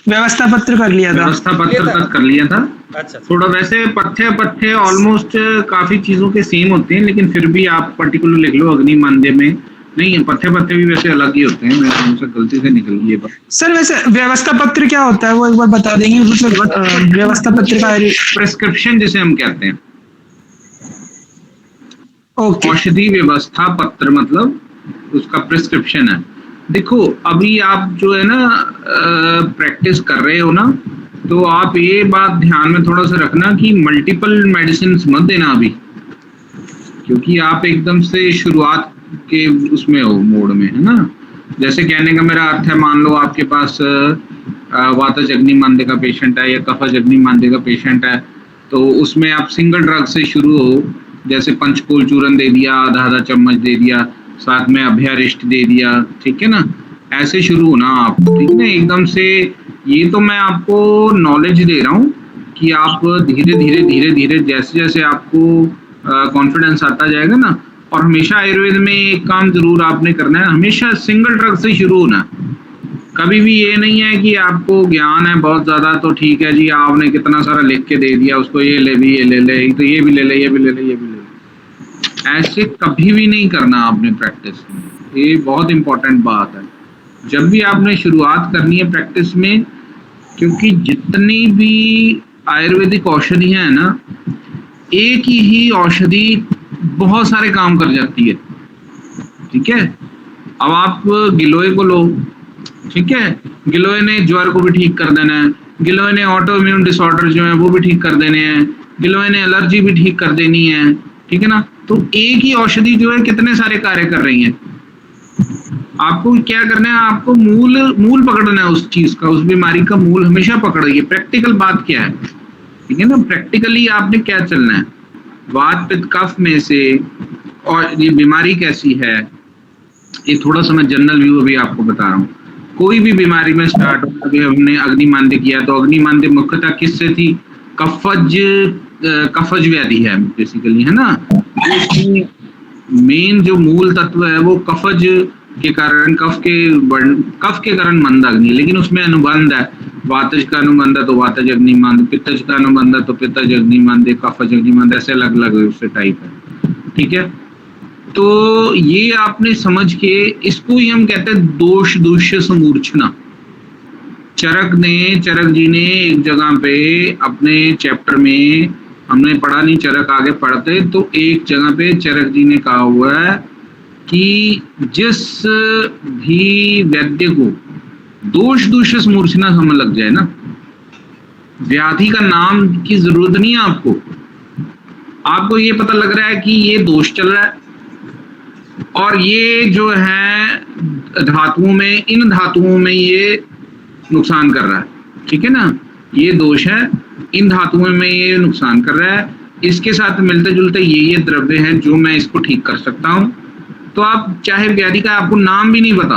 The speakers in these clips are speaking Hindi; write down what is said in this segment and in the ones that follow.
व्यवस्था पत्र कर लिया था। व्यवस्था पत्र तक कर लिया था। अच्छा थोड़ा वैसे पथ्य ऑलमोस्ट काफी चीजों के सेम होते हैं, लेकिन फिर भी आप पर्टिकुलर लिख लो अग्नि मानदेय में। नहीं है, पथ्य भी वैसे अलग ही होते हैं, मैं मुझसे गलती से निकल गई ये बात। सर वैसे व्यवस्था पत्र क्या होता है वो एक बार बता देंगे? मतलब व्यवस्था पत्र का प्रिस्क्रिप्शन जिसे हम कहते हैं, ओके। औषधि व्यवस्था पत्र मतलब उसका प्रिस्क्रिप्शन है। देखो अभी आप जो है ना प्रैक्टिस कर रहे हो ना, तो आप ये बात ध्यान में थोड़ा सा रखना कि मल्टीपल मेडिसिन मत देना अभी, क्योंकि आप एकदम से शुरुआत के उसमें हो मोड में, है ना। जैसे कहने का मेरा अर्थ है, मान लो आपके पास वातज अग्नि मानदेय का पेशेंट है या कफज अग्नि मानदेय का पेशेंट है, तो उसमें आप सिंगल ड्रग से शुरू हो, जैसे पंचकोल चूरन दे दिया, आधा आधा चम्मच दे दिया, साथ में अभ्यारिष्ट दे दिया, ठीक है ना। ऐसे शुरू होना आप, ठीक है ना, एकदम से। ये तो मैं आपको नॉलेज दे रहा हूँ कि आप धीरे धीरे धीरे धीरे जैसे जैसे आपको कॉन्फिडेंस आता जाएगा ना। और हमेशा आयुर्वेद में एक काम जरूर आपने करना है, हमेशा सिंगल ड्रग से शुरू होना है। कभी भी ये नहीं है कि आपको ज्ञान है बहुत ज्यादा तो ठीक है जी, आपने कितना सारा लिख के दे दिया उसको, ये ले भी, ये ले ले, तो ये भी ले ले, ये भी ले ले, ये भी ले ले। ऐसे कभी भी नहीं करना आपने प्रैक्टिस में, ये बहुत इंपॉर्टेंट बात है। जब भी आपने शुरुआत करनी है प्रैक्टिस में, क्योंकि जितनी भी आयुर्वेदिक औषधियां है ना, एक ही औषधि बहुत सारे काम कर जाती है, ठीक है। अब आप गिलोय को लो, ठीक है, गिलोय ने ज्वर को भी ठीक कर देना है, गिलोय ने ऑटो इम्यून डिसऑर्डर जो है वो भी ठीक कर देने हैं, गिलोय ने एलर्जी भी ठीक कर देनी है, ठीक है ना। तो एक ही औषधि जो है कितने सारे कार्य कर रही है। आपको क्या करना है, आपको मूल पकड़ना है उस चीज का, उस बीमारी का मूल हमेशा पकड़िए। प्रैक्टिकल बात क्या है, ठीक है ना, प्रैक्टिकली आपने क्या चलना है, वात पित्त कफ में से, और ये बीमारी कैसी है, ये थोड़ा सा मैं जनरल व्यू अभी आपको बता रहा हूँ। कोई भी बीमारी में स्टार्ट हो, अभी हमने अग्नि मानदेय किया, तो अग्नि मानदेय मुख्यतः किससे थी, कफज व्याधि है बेसिकली, है ना। मेन जो मूल तत्व है वो कफज के कारण, कफ के कारण मंद अग्नि, लेकिन उसमें अनुबंध है, वातज का अनुबंध है तो वातज अग्नि मानदेय, पित्तज का अनुबंध है तो पित्तज अग्नि मानदेय, कफज अग्नि मानदेय, ऐसे अलग अलग उससे टाइप है, ठीक है। तो ये आपने समझ के, इसको ही हम कहते हैं दोष दूष्य समूर्छना। चरक जी ने एक जगह पे अपने चैप्टर में, हमने पढ़ा नहीं, चरक आगे पढ़ते, तो एक जगह पे चरक जी ने कहा हुआ है कि जिस भी वैद्य को दोष दूष्य समूर्छना समझ लग जाए ना, व्याधि का नाम की जरूरत नहीं है आपको, आपको ये पता लग रहा है कि ये दोष चल रहा है और ये जो है धातुओं में, इन धातुओं में ये नुकसान कर रहा है, ठीक है ना, ये दोष है, इन धातुओं में ये नुकसान कर रहा है, इसके साथ मिलते जुलते ये द्रव्य हैं जो मैं इसको ठीक कर सकता हूं। तो आप चाहे व्याधि का आपको नाम भी नहीं पता,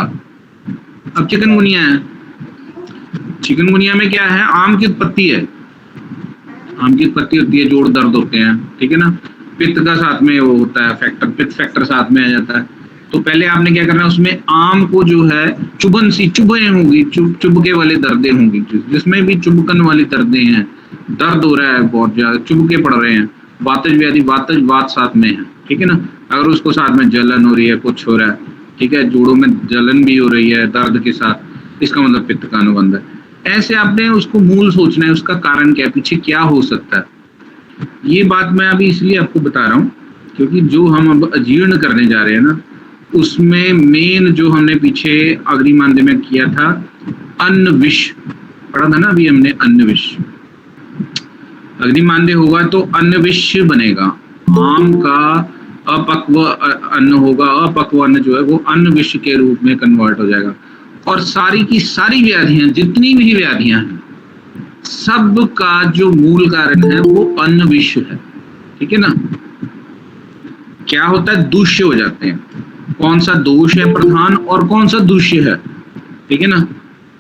अब चिकनगुनिया है, चिकनगुनिया में क्या है, आम की उत्पत्ति है, आम की उत्पत्ति होती है, जोड़ दर्द होते हैं, ठीक है ना, पित्त का साथ में वो होता है फैक्टर, पित्त फैक्टर साथ में आ जाता है। तो पहले आपने क्या करना है, उसमें आम को जो है चुभन सी चुभें होंगी, चुभके वाली दर्दें होंगी, जिसमें भी चुभकन वाली दर्दें हैं, दर्द हो रहा है बहुत ज्यादा, चुभके पड़ रहे हैं, वातज व्याधि, वातज वात साथ में है, ठीक है ना। अगर उसको साथ में जलन हो रही है, कुछ हो रहा है, ठीक है, जोड़ों में जलन भी हो रही है दर्द के साथ, इसका मतलब पित्त का अनुबंध है। ऐसे आपने उसको मूल सोचना है, उसका कारण क्या है, पीछे क्या हो सकता है। ये बात मैं अभी इसलिए आपको बता रहा हूँ क्योंकि जो हम अब अजीर्ण करने जा रहे हैं ना, उसमें मेन जो हमने पीछे अग्नि मानदेय में किया था, अन्न विष पढ़ा था ना अभी हमने, अन्न विष। अग्नि मानदेय होगा तो अन्न विष बनेगा, आम का अपक्व अन्न होगा, अपक्व अन्न जो है वो अन्न विष के रूप में कन्वर्ट हो जाएगा। और सारी की सारी व्याधियां, जितनी भी व्याधियां हैं, सब का जो मूल कारण है वो अन्न विष है, ठीक है ना। क्या होता है, दूष्य हो जाते हैं, कौन सा दोष है प्रधान और कौन सा दूष्य है, ठीक है ना,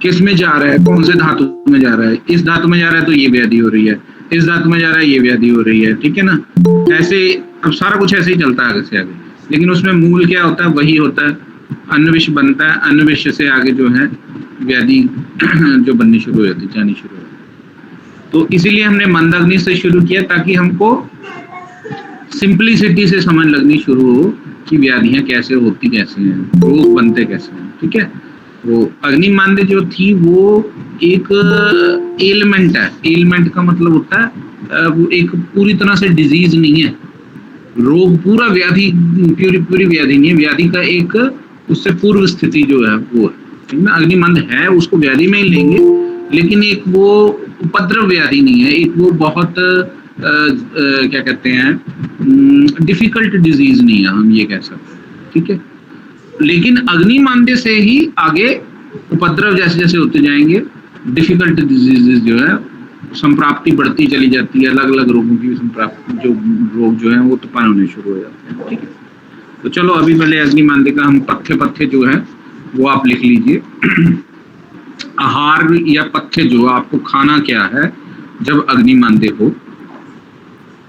किस में जा रहा है, कौन से धातु में जा रहा है, इस धातु में जा रहा है तो ये व्याधि हो रही है, इस धातु में जा रहा है ये व्याधि हो रही है, ठीक है ना। ऐसे अब सारा कुछ ऐसे ही चलता है आगे से आगे, लेकिन उसमें मूल क्या होता है, वही होता है, अन्न विष बनता है, अन्न विष से आगे जो है व्याधि जो बननी शुरू हो जाती, जानी शुरू हो जाती। तो इसीलिए हमने मंद अग्नि से शुरू किया ताकि हमको सिंपलिसिटी से समझ लगनी शुरू हो कि व्याधियां कैसे होती कैसे हैं, रोग बनते कैसे हैं। ठीक है, वो अग्नि मांद्य जो थी वो एक एलिमेंट है। एलिमेंट का मतलब होता है वो एक पूरी तरह से डिजीज नहीं है, रोग पूरा व्याधि पूरी व्याधि नहीं है, व्याधि का एक उससे पूर्व स्थिति जो है वो है। ठीक है, अग्निमंद है उसको व्याधि में ही लेंगे, लेकिन एक वो उपद्रव व्याधि नहीं है, एक वो बहुत क्या कहते हैं डिफिकल्ट डिजीज नहीं है, हम ये कह सकते हैं। ठीक है, लेकिन अग्निमांद्य से ही आगे उपद्रव जैसे जैसे होते जाएंगे, डिफिकल्ट डिजीजेस जो है संप्राप्ति बढ़ती चली जाती है, अलग अलग रोगों की संप्राप्ति जो रोग जो है वो उत्पन्न होने शुरू हो जाते हैं। ठीक है, तो चलो अभी पहले अग्निमांद्य का हम पथ्य जो है वो आप लिख लीजिए। आहार या पथ्य जो आपको खाना क्या है जब अग्निमांद्य हो।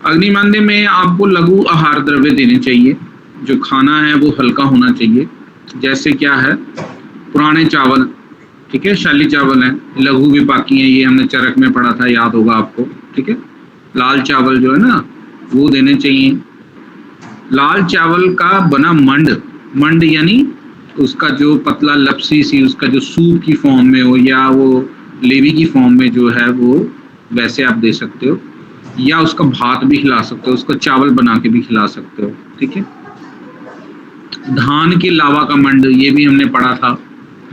अग्निमांद्य में आपको लघु आहार द्रव्य देने चाहिए, जो खाना है वो हल्का होना चाहिए। जैसे क्या है, पुराने चावल, ठीक है, शाली चावल है, लघु विपाकी है, ये हमने चरक में पढ़ा था, याद होगा आपको। ठीक है, लाल चावल जो है ना वो देने चाहिए। लाल चावल का बना मंड यानी उसका जो पतला लपसी सी, उसका जो सूप की फॉर्म में हो या वो लेवी की फॉर्म में जो है वो वैसे आप दे सकते हो, या उसका भात भी खिला सकते हो, उसका चावल बना के भी खिला सकते हो। ठीक है, धान के लावा का मंड, ये भी हमने पढ़ा था,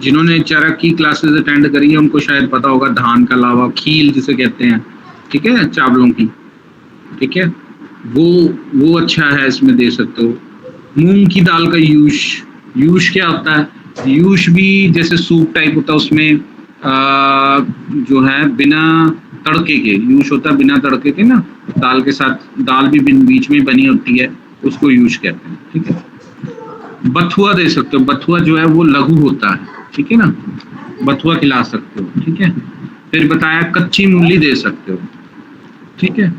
जिन्होंने चरक की क्लासेस अटेंड करी है उनको शायद पता होगा, धान का लावा, खील जिसे कहते हैं, ठीक है, चावलों की। ठीक है, वो अच्छा है, इसमें दे सकते हो। मूंग की दाल का यूश क्या होता है, यूश भी जैसे सूप टाइप होता है, उसमें जो है बिना तड़के के यूश होता है, बिना तड़के के ना, दाल के साथ, दाल भी बीच में बनी होती है, उसको यूश कहते हैं। ठीक है, बथुआ दे सकते हो, बथुआ जो है वो लघु होता है। ठीक है ना, बथुआ खिला सकते हो। ठीक है, फिर बताया कच्ची मूली दे सकते हो। ठीक है,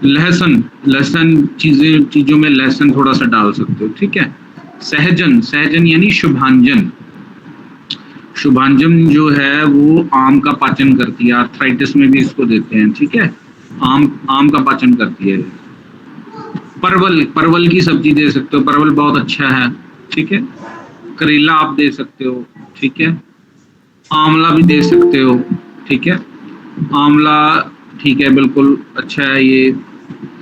लहसुन चीजों में लहसुन थोड़ा सा डाल सकते हो। ठीक है, सहजन यानी शुभांजन जो है वो आम का पाचन करती है, आर्थराइटिस में भी इसको देते हैं। ठीक है, आम का पाचन करती है। परवल की सब्जी दे सकते हो, परवल बहुत अच्छा है। ठीक है, करेला आप दे सकते हो। ठीक है, आंवला भी दे सकते हो। ठीक है, आंवला ठीक है, बिल्कुल अच्छा है, ये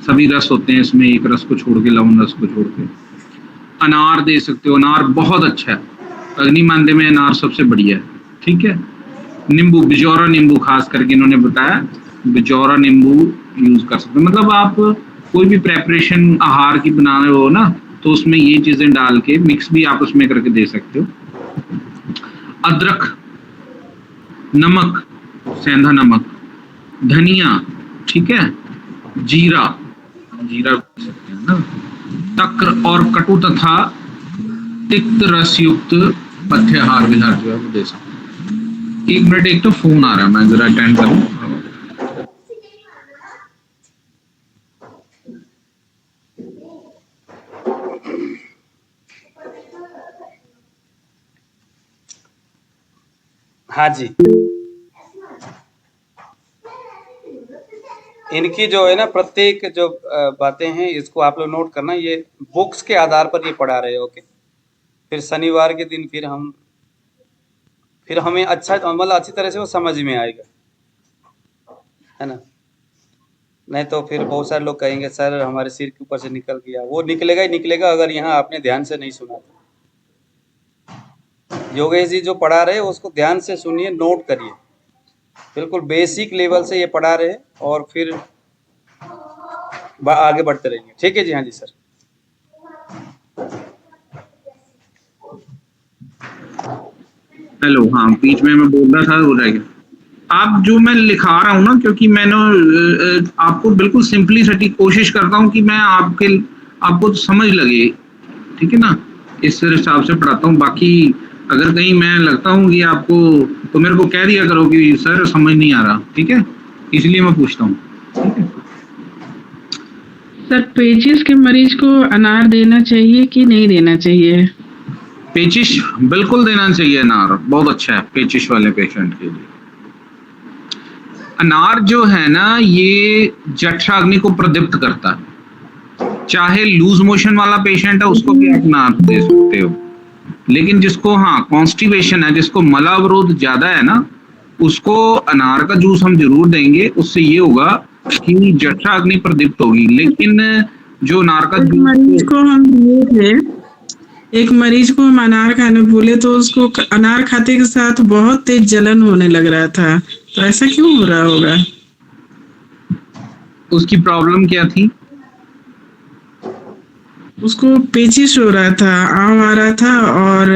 सभी रस होते हैं इसमें, एक रस को छोड़ के, लवण रस को छोड़ के। अनार दे सकते हो, अनार बहुत अच्छा है, अग्निमांद्य में अनार सबसे बढ़िया है। ठीक है, नींबू, बिजौरा नींबू खास करके इन्होंने बताया, बिजौरा नींबू यूज कर सकते हो। मतलब आप कोई भी प्रेपरेशन आहार की बना रहे हो ना, तो उसमें ये चीजें डाल के मिक्स भी आप उसमें करके दे सकते हो। अदरक, नमक, सेंधा नमक, धनिया, ठीक है, जीरा सकते हैं ना, तक्र और कटु तथा तिक्त रस युक्त पथ्याहार विहार जो है वो दे सकते हैं। 1 मिनट, एक तो फोन आ रहा है, मैं जरा अटेंड करूं। हाँ जी, इनकी जो है ना प्रत्येक जो बातें हैं इसको आप लोग नोट करना, ये बुक्स के आधार पर ये पढ़ा रहे हो। ओके, फिर शनिवार के दिन फिर हमें अच्छा, मतलब अच्छी तरह से वो समझ में आएगा, है ना। नहीं तो फिर बहुत सारे लोग कहेंगे सर हमारे सिर के ऊपर से निकल गया, वो निकलेगा ही निकलेगा अगर यहाँ आपने ध्यान से नहीं सुना था। योगेश जी जो पढ़ा रहे उसको ध्यान से सुनिए, नोट करिए, बिल्कुल बेसिक लेवल से ये पढ़ा रहे और फिर आगे बढ़ते रहेंगे। ठीक है जी, हाँ जी सर। हेलो, हाँ, बीच में मैं बोल रहा था, हो जाएगा। आप जो मैं लिखा रहा हूँ ना, क्योंकि मैंने आपको बिल्कुल सिंपलिसिटी कोशिश करता हूँ कि मैं आपको समझ लगे। ठीक है ना, इस हिसाब से पढ़ाता हूँ। बाकी अगर कहीं मैं लगता हूँ कि आपको, तो मेरे को कह दिया करो कि सर समझ नहीं आ रहा। ठीक है, इसलिए मैं पूछता हूँ। ठीक है सर, पेचिस के मरीज को अनार देना चाहिए कि नहीं देना चाहिए? पेचिश बिल्कुल देना चाहिए अनार, बहुत अच्छा है पेचिश वाले पेशेंट के लिए। अनार जो है ना ये जठराग्नि को प्रदीप्त करता है। चाहे लूज मोशन वाला पेशेंट है उसको भी आप अनार दे सकते हो, लेकिन जिसको कॉन्स्टिपेशन है, जिसको मलावरोध ज्यादा है ना, उसको अनार का जूस हम जरूर देंगे। उससे ये होगा कि जठराग्नि प्रदीप्त होगी। लेकिन जो अनार का एक मरीज को हम दिए थे, एक मरीज को हम अनार खाने बोले तो उसको अनार खाते के साथ बहुत तेज जलन होने लग रहा था, तो ऐसा क्यों हो रहा होगा? उसकी प्रॉब्लम क्या थी? उसको पेचिश हो रहा था, आम आ रहा था और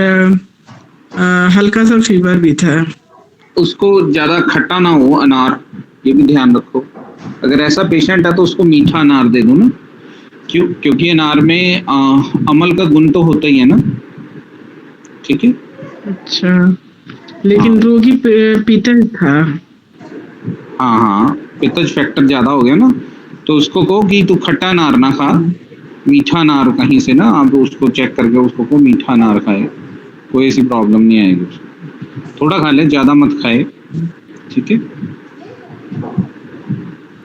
हल्का सा फीवर भी था। उसको ज्यादा खट्टा ना हो अनार, ये भी ध्यान रखो। अगर ऐसा पेशेंट है तो उसको मीठा अनार दे दो ना, क्योंकि अनार में अम्ल का गुण तो होता ही है ना, ठीक है। अच्छा, लेकिन रोगी पित्तज था। हाँ, पित्तज फैक्टर ज्यादा हो गया ना, तो उसको कहो कि तू खट्टा अनार ना खा, मीठा अनार कहीं से ना आप उसको चेक करके उसको कहो मीठा अनार खाए, कोई ऐसी प्रॉब्लम नहीं आएगी उसको। थोड़ा खा ले, ज्यादा मत खाए, ठीक है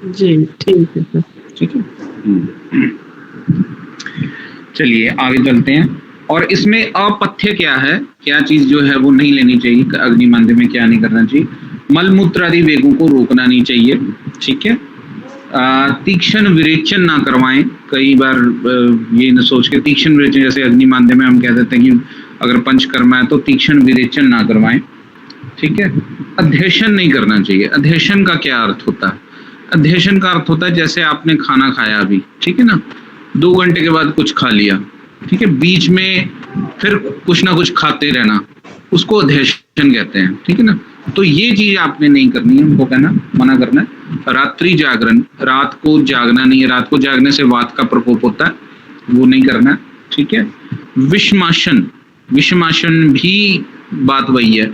जी, ठीक है सर। ठीक है। चलिए आगे चलते हैं। और इसमें अपथ्य क्या है, क्या चीज जो है वो नहीं लेनी चाहिए, अग्निमांद्य में क्या नहीं करना चाहिए? मलमूत्र आदि वेगों को रोकना नहीं चाहिए, ठीक है। तीक्ष्ण विरेचन ना करवाएं। कई बार ये न सोच के तीक्ष्ण विरेचन, जैसे अग्निमांद्य में हम कह देते हैं कि अगर पंचकर्मा है तो तीक्ष्ण विरेचन ना करवाएं, ठीक है। अध्यशन नहीं करना चाहिए। अध्यशन का क्या अर्थ होता है? अध्यशन का अर्थ होता है जैसे आपने खाना खाया अभी, ठीक है ना, 2 घंटे के बाद कुछ खा लिया, ठीक है, बीच में फिर कुछ ना कुछ खाते रहना, उसको अध्यशन कहते हैं, ठीक है ना। तो ये चीज आपने नहीं करनी है, उनको कहना मना करना है। रात्रि जागरण, रात को जागना नहीं है, रात को जागने से वात का प्रकोप होता है, वो नहीं करना है, ठीक है। विषमाशन, विषमाशन भी बात वही है।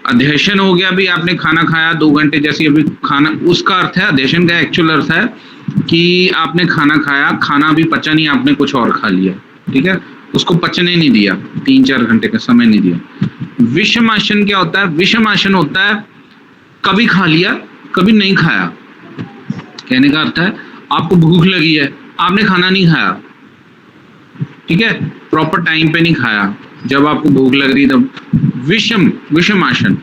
अध्यशन हो गया, भी आपने खाना खाया 2 घंटे, जैसे अभी खाना, उसका अर्थ है, अध्यशन का एक्चुअल अर्थ है कि आपने खाना खाया, खाना भी पचा नहीं, आपने कुछ और खा लिया, ठीक है, उसको पचने नहीं दिया, 3-4 घंटे का समय नहीं दिया। विषमाशन क्या होता है? विषमाशन होता है कभी खा लिया कभी नहीं खाया। कहने का अर्थ है आपको भूख लगी है, आपने खाना नहीं खाया, ठीक है, प्रॉपर टाइम पे नहीं खाया, जब आपको भूख लग रही तब। विषम, विषमाशन,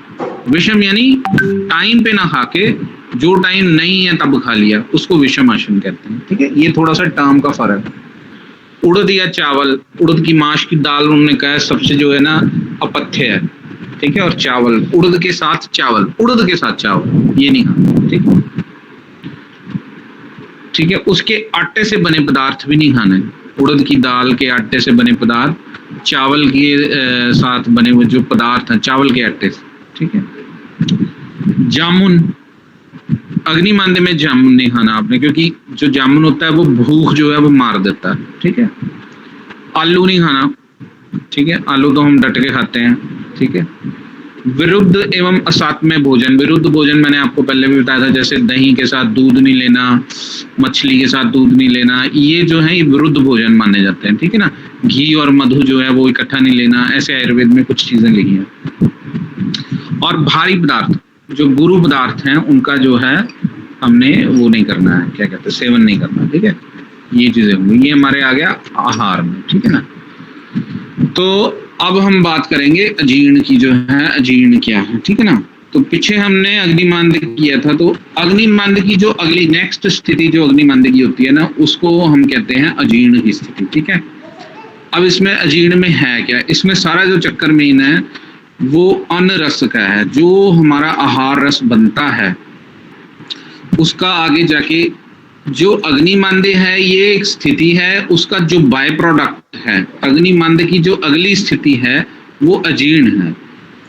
विषम यानी टाइम पे ना खा के, जो टाइम नहीं है तब खा लिया, उसको विषमाशन कहते हैं, ठीक है। ये थोड़ा सा टर्म का फर्क है। उड़द या चावल, उड़द की माश की दाल उन्होंने कहा है सबसे जो है ना अपथ्य है, ठीक है। और चावल, उड़द के साथ चावल, उड़द के साथ चावल ये नहीं खाना, ठीक है, ठीक है। उसके आटे से बने पदार्थ भी नहीं खाने, उड़द की दाल के आटे से बने पदार्थ, चावल के साथ बने हुए जो पदार्थ हैं चावल के आटे से, ठीक है। जामुन, अग्निमांद्य में जामुन नहीं खाना आपने, क्योंकि जो जामुन होता है वो भूख जो है वो मार देता है, ठीक है। आलू नहीं खाना, ठीक है, आलू तो हम डट के खाते हैं, ठीक है। विरुद्ध एवं असात्म्य भोजन, विरुद्ध भोजन मैंने आपको पहले भी बताया था, जैसे दही के साथ दूध नहीं लेना, मछली के साथ दूध नहीं लेना, ये जो है ये विरुद्ध भोजन माने जाते हैं, ठीक है ना। घी और मधु जो है वो इकट्ठा नहीं लेना, ऐसे आयुर्वेद में कुछ चीजें लिखी हैं। और भारी पदार्थ, जो गुरु पदार्थ हैं उनका जो है हमने वो नहीं करना है, क्या कहते हैं, सेवन नहीं करना, ठीक है। ये चीजें होंगी, ये हमारे आ गया आहार में, ठीक है ना। तो अब हम बात करेंगे अजीर्ण की, जो है अजीर्ण क्या है, ठीक है ना। तो पीछे हमने अग्निमांद्य किया था, तो अग्निमांद्य की जो अगली नेक्स्ट स्थिति जो अग्निमांद्य की होती है ना, उसको हम कहते हैं अजीर्ण की स्थिति, ठीक है। अब इसमें अजीर्ण में है क्या? इसमें सारा जो चक्कर मेन है वो अन्न रस का है, जो हमारा आहार रस बनता है उसका आगे जाके जो अग्निमांद्य है ये एक स्थिति है, उसका जो बाय प्रोडक्ट है अग्निमांद्य की जो अगली स्थिति है वो अजीर्ण है।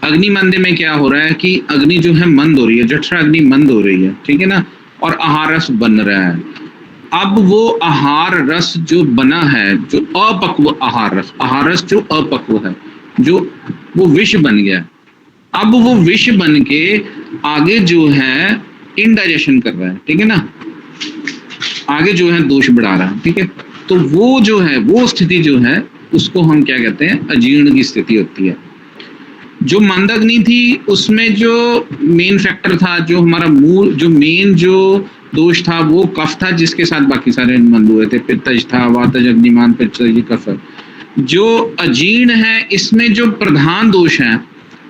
अग्निमांद्य में क्या हो रहा है कि अग्नि जो है मंद हो रही है, जठराग्नि मंद हो रही है, ठीक है ना, और आहार रस बन रहा है। अब वो आहार रस जो बना है, जो अपक्व आहार रस जो अपक्व है, जो वो विष बन गया, अब वो विष बन के आगे जो है इनडाइजेशन कर रहा है, ठीक है ना, आगे जो है दोष बढ़ा रहा है, ठीक है। तो वो जो है वो स्थिति जो है उसको हम क्या कहते हैं, अजीर्ण की स्थिति होती है। जो मंदग्नि थी उसमें जो मेन फैक्टर था, जो हमारा मूल जो मेन जो दोष था वो कफ था, जिसके साथ बाकी सारे मंद हुए थे। पित्तज था, वातज, अग्निमान, पित्तज, कफ। जो अजीर्ण है इसमें जो प्रधान दोष है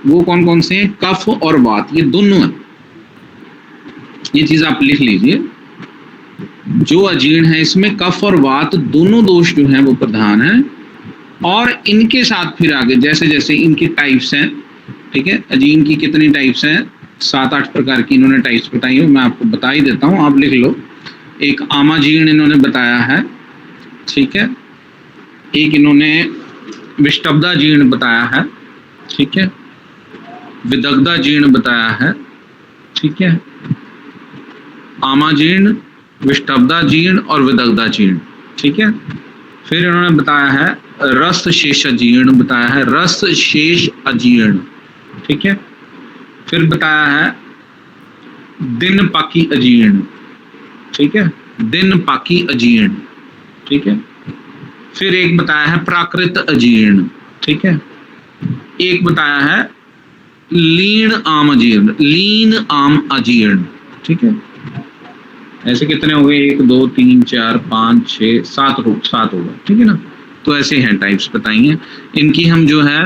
वो कौन कौन से हैं? कफ और वात, ये दोनों है। ये चीज आप लिख लीजिए। जो अजीर्ण है इसमें कफ और वात दोनों दोष जो हैं वो प्रधान है। और इनके साथ फिर आगे जैसे जैसे इनकी टाइप्स हैं, ठीक है, अजीर्ण की कितनी टाइप्स हैं, 7-8 प्रकार की इन्होंने टाइप्स बताई है, मैं आपको बता ही देता हूँ, आप लिख लो। एक आमाजीर्ण इन्होंने बताया है, ठीक है, एक इन्होंने विष्टब्दा जीर्ण बताया है, ठीक है, विदग्धा जीर्ण बताया है, ठीक है, आमाजीर्ण, विष्टब्दा जीर्ण और विदग्धा जीर्ण, ठीक है। फिर इन्होंने बताया है रस शेष अजीर्ण बताया है, रस शेष अजीर्ण, ठीक है। फिर बताया है दिन पाकी अजीर्ण, ठीक है, दिन पाकी अजीर्ण, ठीक है। फिर एक बताया है प्राकृत अजीर्ण, ठीक है। एक बताया है लीन आम अजीर्ण, लीन आम अजीर्ण, ठीक है। ऐसे कितने हो गए? 1 2 3 4 5 6 7 होगा, ठीक है ना। तो ऐसे हैं टाइप्स बताई हैं। इनकी हम जो है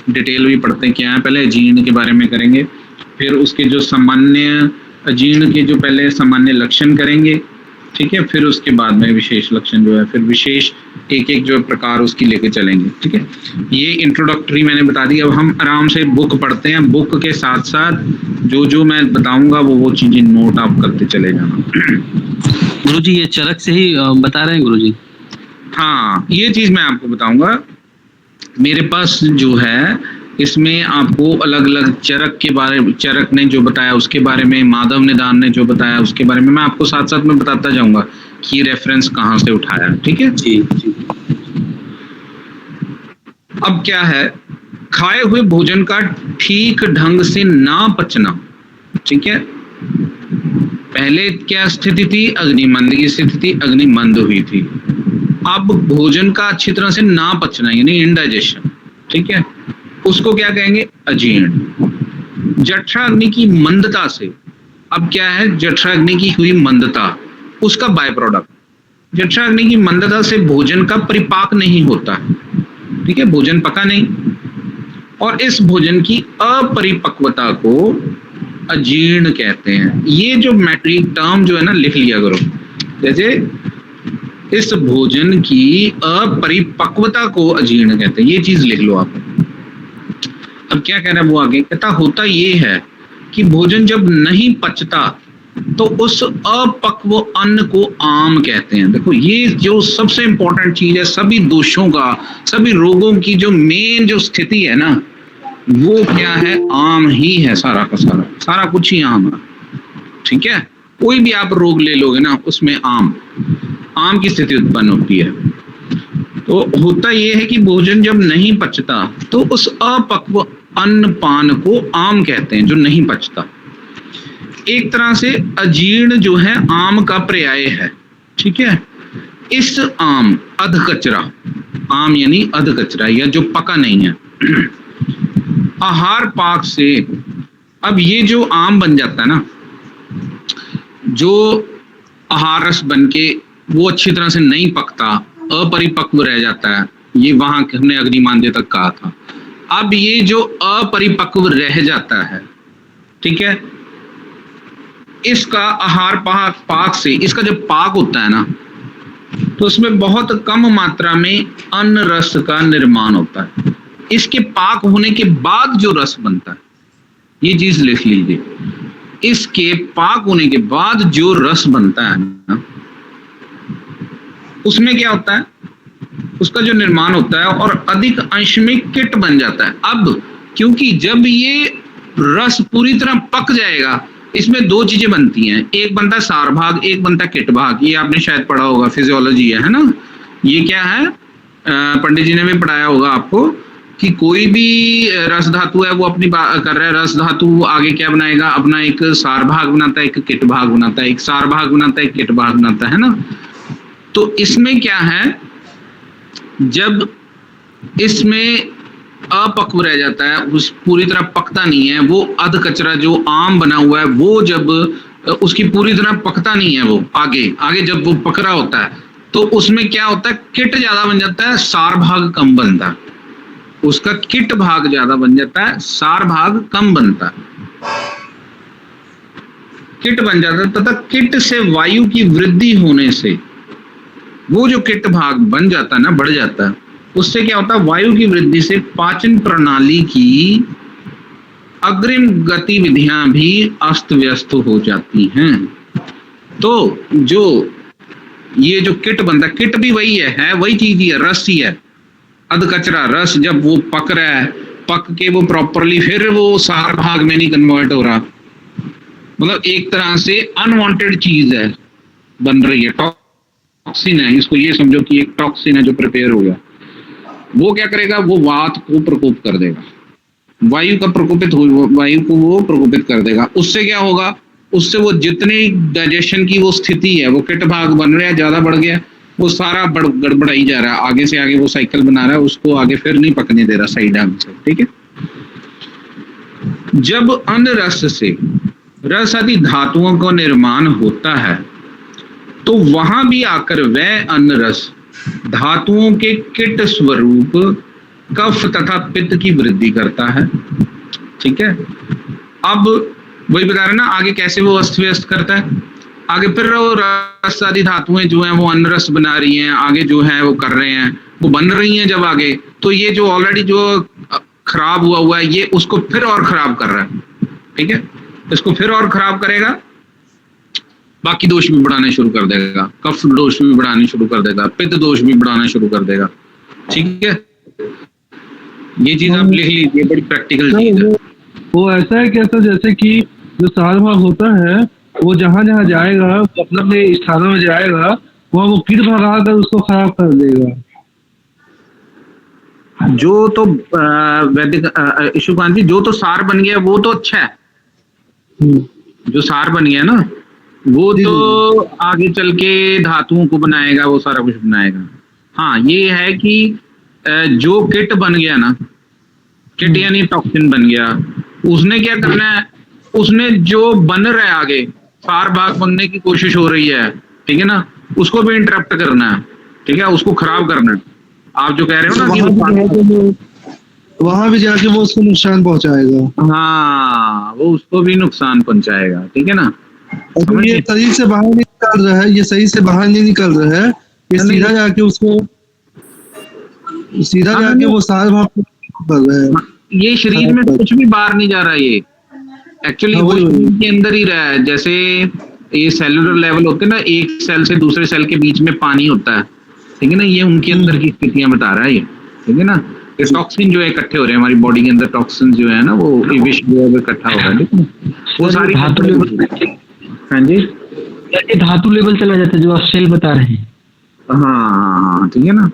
डिटेल भी पढ़ते हैं क्या है। पहले अजीर्ण के बारे में करेंगे, फिर उसके जो सामान्य अजीर्ण के जो पहले सामान्य लक्षण करेंगे, ठीक है, फिर उसके बाद में विशेष लक्षण जो है, फिर विशेष एक एक जो प्रकार उसकी लेके चलेंगे, ठीक है। ये इंट्रोडक्टरी मैंने बता दी। अब हम आराम से बुक पढ़ते हैं। बुक के साथ साथ जो जो मैं बताऊंगा वो चीजें नोट आप करते चले जाना। गुरुजी ये चरक से ही बता रहे हैं गुरुजी? हाँ, ये चीज मैं आपको बताऊंगा। मेरे पास जो है इसमें आपको अलग अलग चरक के बारे में, चरक ने जो बताया उसके बारे में, माधव निदान ने जो बताया उसके बारे में मैं आपको साथ साथ में बताता जाऊंगा कि ये रेफरेंस कहाँ से उठाया है, ठीक है जी जी। अब क्या है, खाए हुए भोजन का ठीक ढंग से ना पचना, ठीक है। पहले क्या स्थिति थी? अग्निमंद की स्थिति थी, अग्निमंद हुई थी। अब भोजन का अच्छी तरह से ना पचना यानी इनडाइजेशन, ठीक है, उसको क्या कहेंगे? अजीर्ण। जठराग्नि की मंदता से, अब क्या है, जठराग्नि की हुई मंदता, उसका बाय प्रोडक्ट। जठराग्नि की मंदता से भोजन का परिपाक नहीं होता, ठीक है, भोजन पका नहीं, और इस भोजन की अपरिपक्वता को अजीर्ण कहते हैं। ये जो मैट्रिक टर्म जो है ना, लिख लिया करो। जैसे इस भोजन की अपरिपक्वता को अजीर्ण कहते हैं, ये चीज लिख लो आप। अब क्या कह रहा है वो आगे, कहता होता ये है कि भोजन जब नहीं पचता तो उस अपक्व अन्न को आम कहते हैं। देखो ये जो सबसे इंपॉर्टेंट चीज है, सभी दोषों का, सभी रोगों की जो मेन जो स्थिति है ना, वो क्या है? आम ही है। सारा का सारा, सारा कुछ ही आम है, ठीक है। कोई भी आप रोग ले लोगे ना, उसमें आम की स्थिति उत्पन्न होती है। तो होता यह है कि भोजन जब नहीं पचता तो उस अपक्व अन्न पान को आम कहते हैं, जो नहीं पचता। एक तरह से अजीर्ण जो है आम का पर्याय है, ठीक है। इस आम अधकचरा, आम यानी अधकचरा या जो पका नहीं है, आहार पाक से, अब ये जो आम बन जाता है ना, जो आहार रस बन के वो अच्छी तरह से नहीं पकता, अपरिपक्व रह जाता है, ये वहां हमने अग्निमांद्य तक कहा था। अब ये जो अपरिपक्व रह जाता है, ठीक है, इसका आहार पाक से, इसका जब पाक होता है ना, तो उसमें बहुत कम मात्रा में अन्न रस का निर्माण होता है। इसके पाक होने के बाद जो रस बनता है, ये चीज लिख लीजिए, इसके पाक होने के बाद जो रस बनता है ना, उसमें क्या होता है, उसका जो निर्माण होता है और अधिक अंश में किट बन जाता है। अब क्योंकि जब ये रस पूरी तरह पक जाएगा, इसमें दो चीजें बनती हैं, एक बनता है सार भाग, एक बनता है किट भाग। ये आपने शायद पढ़ा होगा, फिजियोलॉजी है ना। ये क्या है, पंडित जी ने भी पढ़ाया होगा आपको कि कोई भी रस धातु है वो अपनी बात कर रहा है, रस धातु आगे क्या बनाएगा, अपना एक सार भाग बनाता है, एक किट भाग बनाता है, एक सार भाग बनाता है, एक किट भाग बनाता है ना। तो इसमें क्या है, जब इसमें अपक्व रह जाता है, उस पूरी तरह पकता नहीं है। वो अध कचरा जो आम बना हुआ है वो जब उसकी पूरी तरह पकता नहीं है, वो आगे जब वो पक रहा होता है तो उसमें क्या होता है, किट ज्यादा बन जाता है, सार भाग कम बनता है। उसका किट भाग ज्यादा बन जाता है, सार भाग कम बनता है। किट बन जाता है तथा किट से वायु की वृद्धि होने से वो जो किट भाग बन जाता है ना, बढ़ जाता है, उससे क्या होता है, वायु की वृद्धि से पाचन प्रणाली की अग्रिम गतिविधियां भी अस्त व्यस्त हो जाती हैं। तो जो ये जो किट बनता है, किट भी वही है वही चीज ही है, रस ही है, अध कचरा रस। जब वो पक रहा है, पक के वो प्रॉपरली फिर वो सार भाग में नहीं कन्वर्ट हो रहा, मतलब एक तरह से अनवांटेड चीज है, बन रही है, टॉक्सिन है। इसको ये समझो कि एक टॉक्सिन है जो प्रिपेयर हो गया। वो क्या करेगा, वो वात को प्रकोप कर देगा, वायु का प्रकोपित हो, वायु को वो प्रकोपित कर देगा। उससे क्या होगा, उससे वो जितनी डाइजेशन की वो स्थिति है, वो किट भाग बन रहा है, ज्यादा बढ़ गया, वो सारा गड़बड़ाई जा रहा है, आगे से आगे वो साइकिल बना रहा है, उसको आगे फिर नहीं पकने दे रहा सही ढंग से। ठीक है। जब अन्न रस से रस आदि धातुओं का निर्माण होता है तो वहां भी आकर वह अन्न रस धातुओं के किट स्वरूप कफ तथा पित्त की वृद्धि करता है। ठीक है। अब वही बता रहे ना, आगे कैसे वो अस्त व्यस्त करता है, आगे फिर वो रस आदि धातुएं जो हैं वो अन्न रस बना रही हैं, आगे जो है वो कर रहे हैं, वो बन रही हैं जब आगे, तो ये जो ऑलरेडी जो खराब हुआ है ये उसको फिर और खराब कर रहा है। ठीक है। इसको फिर और खराब करेगा, बाकी दोष भी बढ़ाने शुरू कर देगा, कफ दोष भी बढ़ाने शुरू कर देगा, पित्त दोष भी बढ़ाना शुरू कर देगा। ठीक है। ये चीज आप लिख लीजिए, बड़ी प्रैक्टिकल चीज है। वो ऐसा है कैसा, जैसे कि जो सार भाग होता है वो जहाँ जहाँ जाएगा, अपने अपने स्थानों में जाएगा, वहाँ वो किट भाग आकर उसको खराब कर देगा। जो तो वैदिक ईशुकांत जी, जो तो सार बन गया वो तो अच्छा है, जो सार बन गया ना वो तो आगे चल के धातुओं को बनाएगा, वो सारा कुछ बनाएगा। हाँ, ये है कि जो किट बन गया ना, किट यानी टॉक्सिन बन गया, उसने क्या करना है, उसने जो बन रहा है आगे सार भाग बनने की कोशिश हो रही है, ठीक है ना, उसको भी इंटरप्ट करना है। ठीक है, उसको खराब करना है। आप जो कह रहे हो ना कि वहां भी जाके वो उसको नुकसान पहुंचाएगा। हाँ, वो उसको भी नुकसान पहुंचाएगा। ठीक है ना। और ये शरीर से बाहर नहीं निकल रहा है, ये सही से बाहर नहीं निकल रहा है, ये सीधा जाके उसको जाके वो सार भाग कर रहा है। ये शरीर में कुछ भी बाहर नहीं जा रहा है, ये एक्चुअली वो शरीर के अंदर ही रहा है। जैसे ये सेलुलर लेवल होते हैं ना, एक सेल से दूसरे सेल के बीच में पानी होता है, ठीक है ना, ये उनके अंदर की स्थितियां बता रहा है ये। ठीक है ना। ये टॉक्सिन जो है इकट्ठे हो रहे हैं हमारी बॉडी के अंदर, टॉक्सिन जो है ना वो विष जो है इकट्ठा हो रहा है, वो सारी धातु लेवल। हाँ जी, ये धातु लेवल चला जाता है जो आप सेल बता रहे हैं। हाँ ठीक है ना।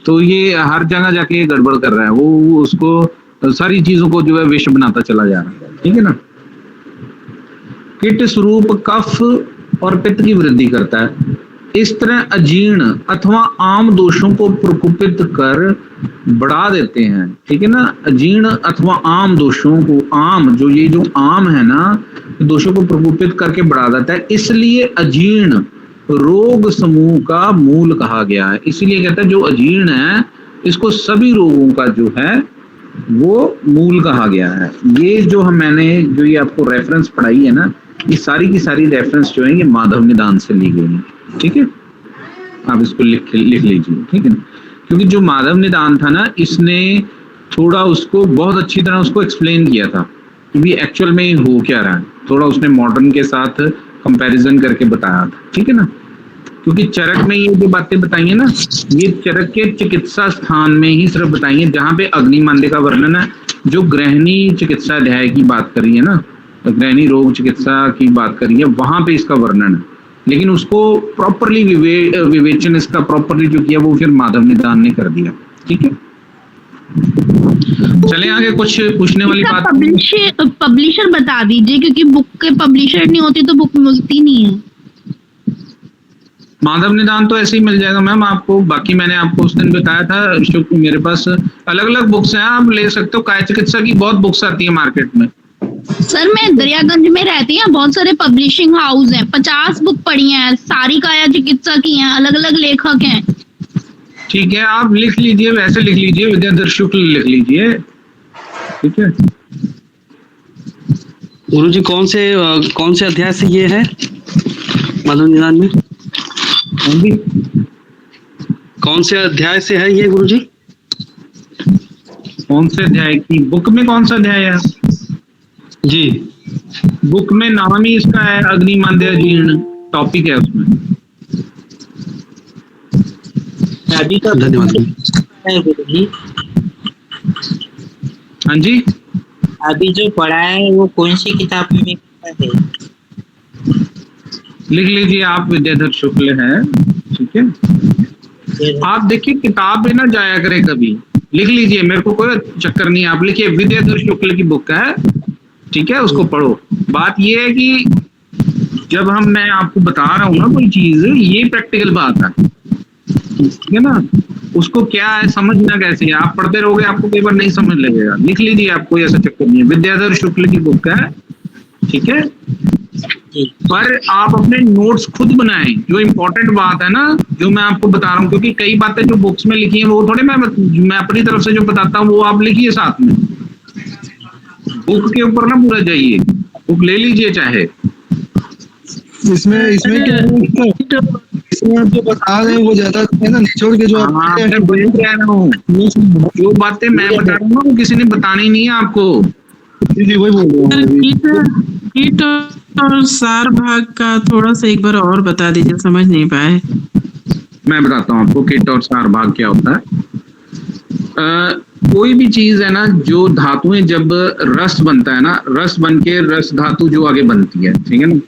तो ये हर जगह जाके गड़बड़ कर रहा है, वो उसको सारी चीजों को जो है विष बनाता चला जा रहा है। ठीक है ना। किट स्वरूप कफ और पित्त की वृद्धि करता है। इस तरह अजीर्ण अथवा आम दोषों को प्रकोपित कर बढ़ा देते हैं। ठीक है ना। अजीर्ण अथवा आम दोषों को, आम जो ये जो आम है ना, दोषों को प्रकोपित करके बढ़ा देता है, इसलिए अजीर्ण रोग समूह का मूल कहा गया है। इसीलिए कहता है जो अजीर्ण है इसको सभी रोगों का जो है वो मूल कहा गया है। ये जो मैंने जो ये आपको रेफरेंस पढ़ाई है ना, ये सारी की सारी रेफरेंस जो है ये माधव निदान से ली गई है। ठीक है, आप इसको लिख लीजिए। ठीक है ना। क्योंकि जो माधव निदान था ना, इसने थोड़ा उसको बहुत अच्छी तरह उसको एक्सप्लेन किया था कि एक्चुअल में हो क्या रहा है, थोड़ा उसने मॉडर्न के साथ कंपैरिजन करके बताया था। ठीक है ना। क्योंकि चरक में ये जो बातें बताई है ना, ये चरक के चिकित्सा स्थान में ही सिर्फ बताई है जहाँ पे अग्निमांद्य का वर्णन है। जो गृहिणी चिकित्सा अध्याय की बात करी है ना, गृहिणी रोग चिकित्सा की बात करी है, वहां पे इसका वर्णन है। लेकिन उसको प्रॉपरली विवेचन इसका प्रॉपरली जो किया वो फिर माधव निदान ने कर दिया। ठीक है, चले आगे। कुछ पूछने वाली बात पब्लिशर बता दीजिए, क्योंकि बुक के पब्लिशर नहीं होती तो बुक मिलती नहीं है। माधव निदान तो ऐसे ही मिल जाएगा मैम आपको। बाकी मैंने आपको उस दिन बताया था, मेरे पास अलग अलग बुक्स हैं, आप ले सकते हो। काया चिकित्सा की बहुत बुक्स आती है मार्केट में। सर मैं दरियागंज में रहती हूँ, बहुत सारे पब्लिशिंग हाउस हैं, 50 बुक पढ़ी हैं, सारी काया चिकित्सा की हैं, अलग अलग लेखक हैं। ठीक है, आप लिख लीजिए, वैसे लिख लीजिए, विद्याधर शुक्ल लिख लीजिए, ठीक है। गुरुजी कौन से अध्याय से ये है माधव निदान में? हाँ जी, कौन से अध्याय से है ये गुरुजी? कौन से अध्याय की बुक में कौन सा अध्याय है? जी बुक में नाम ही इसका है अग्निमांद्य जीर्ण, टॉपिक है उसमें। अभी का धन्यवाद। है गुरुजी, हाँ जी, अभी जो पढ़ा है वो कौन सी किताब में है? लिख लीजिए आप, विद्याधर शुक्ल है, ठीक है। आप देखिए किताब में ना जाया करे कभी, लिख लीजिए, मेरे को कोई चक्कर नहीं है, आप लिखिए विद्याधर शुक्ल की बुक है, ठीक है, उसको पढ़ो। बात ये है कि जब मैं आपको बता रहा हूँ ना कोई चीज, ये प्रैक्टिकल बात है, ठीक है ना। उसको क्या है समझना कैसे है, आप पढ़ते रहोगे आपको कई बार नहीं समझ लगेगा। लिख लीजिए, आपको ऐसा चक्कर नहीं है, विद्याधर शुक्ल की बुक है, ठीक है। पर आप अपने नोट्स खुद बनाएं, जो इम्पोर्टेंट बात है ना, जो मैं आपको बता रहा हूँ, क्योंकि कई बातें जो बुक्स में लिखी हैं वो थोड़े मैं अपनी तरफ से जो बताता हूँ वो आप लिखिए साथ में। बुक के ऊपर ना पूरा जाइए, बुक ले लीजिए चाहे। इसमें आप जो बता रहे हैं वो ज्यादा है ना, निचोड़ के जो आप हाँ, मैं वही कह रहा हूँ, जो बातें मैं बता रहा हूँ ना वो किसी ने बतानी नहीं है आपको। जी वही बोल रहा हूँ। कीट और सार भाग का थोड़ा सा एक बार और बता दीजिए, समझ नहीं पाए। मैं बताता हूँ आपको कीट और सार भाग क्या होता है। कोई भी चीज है ना, जो धातुएं जब रस बनता है ना, रस बन के रस धातु जो आगे बनती है, ठीक है ना,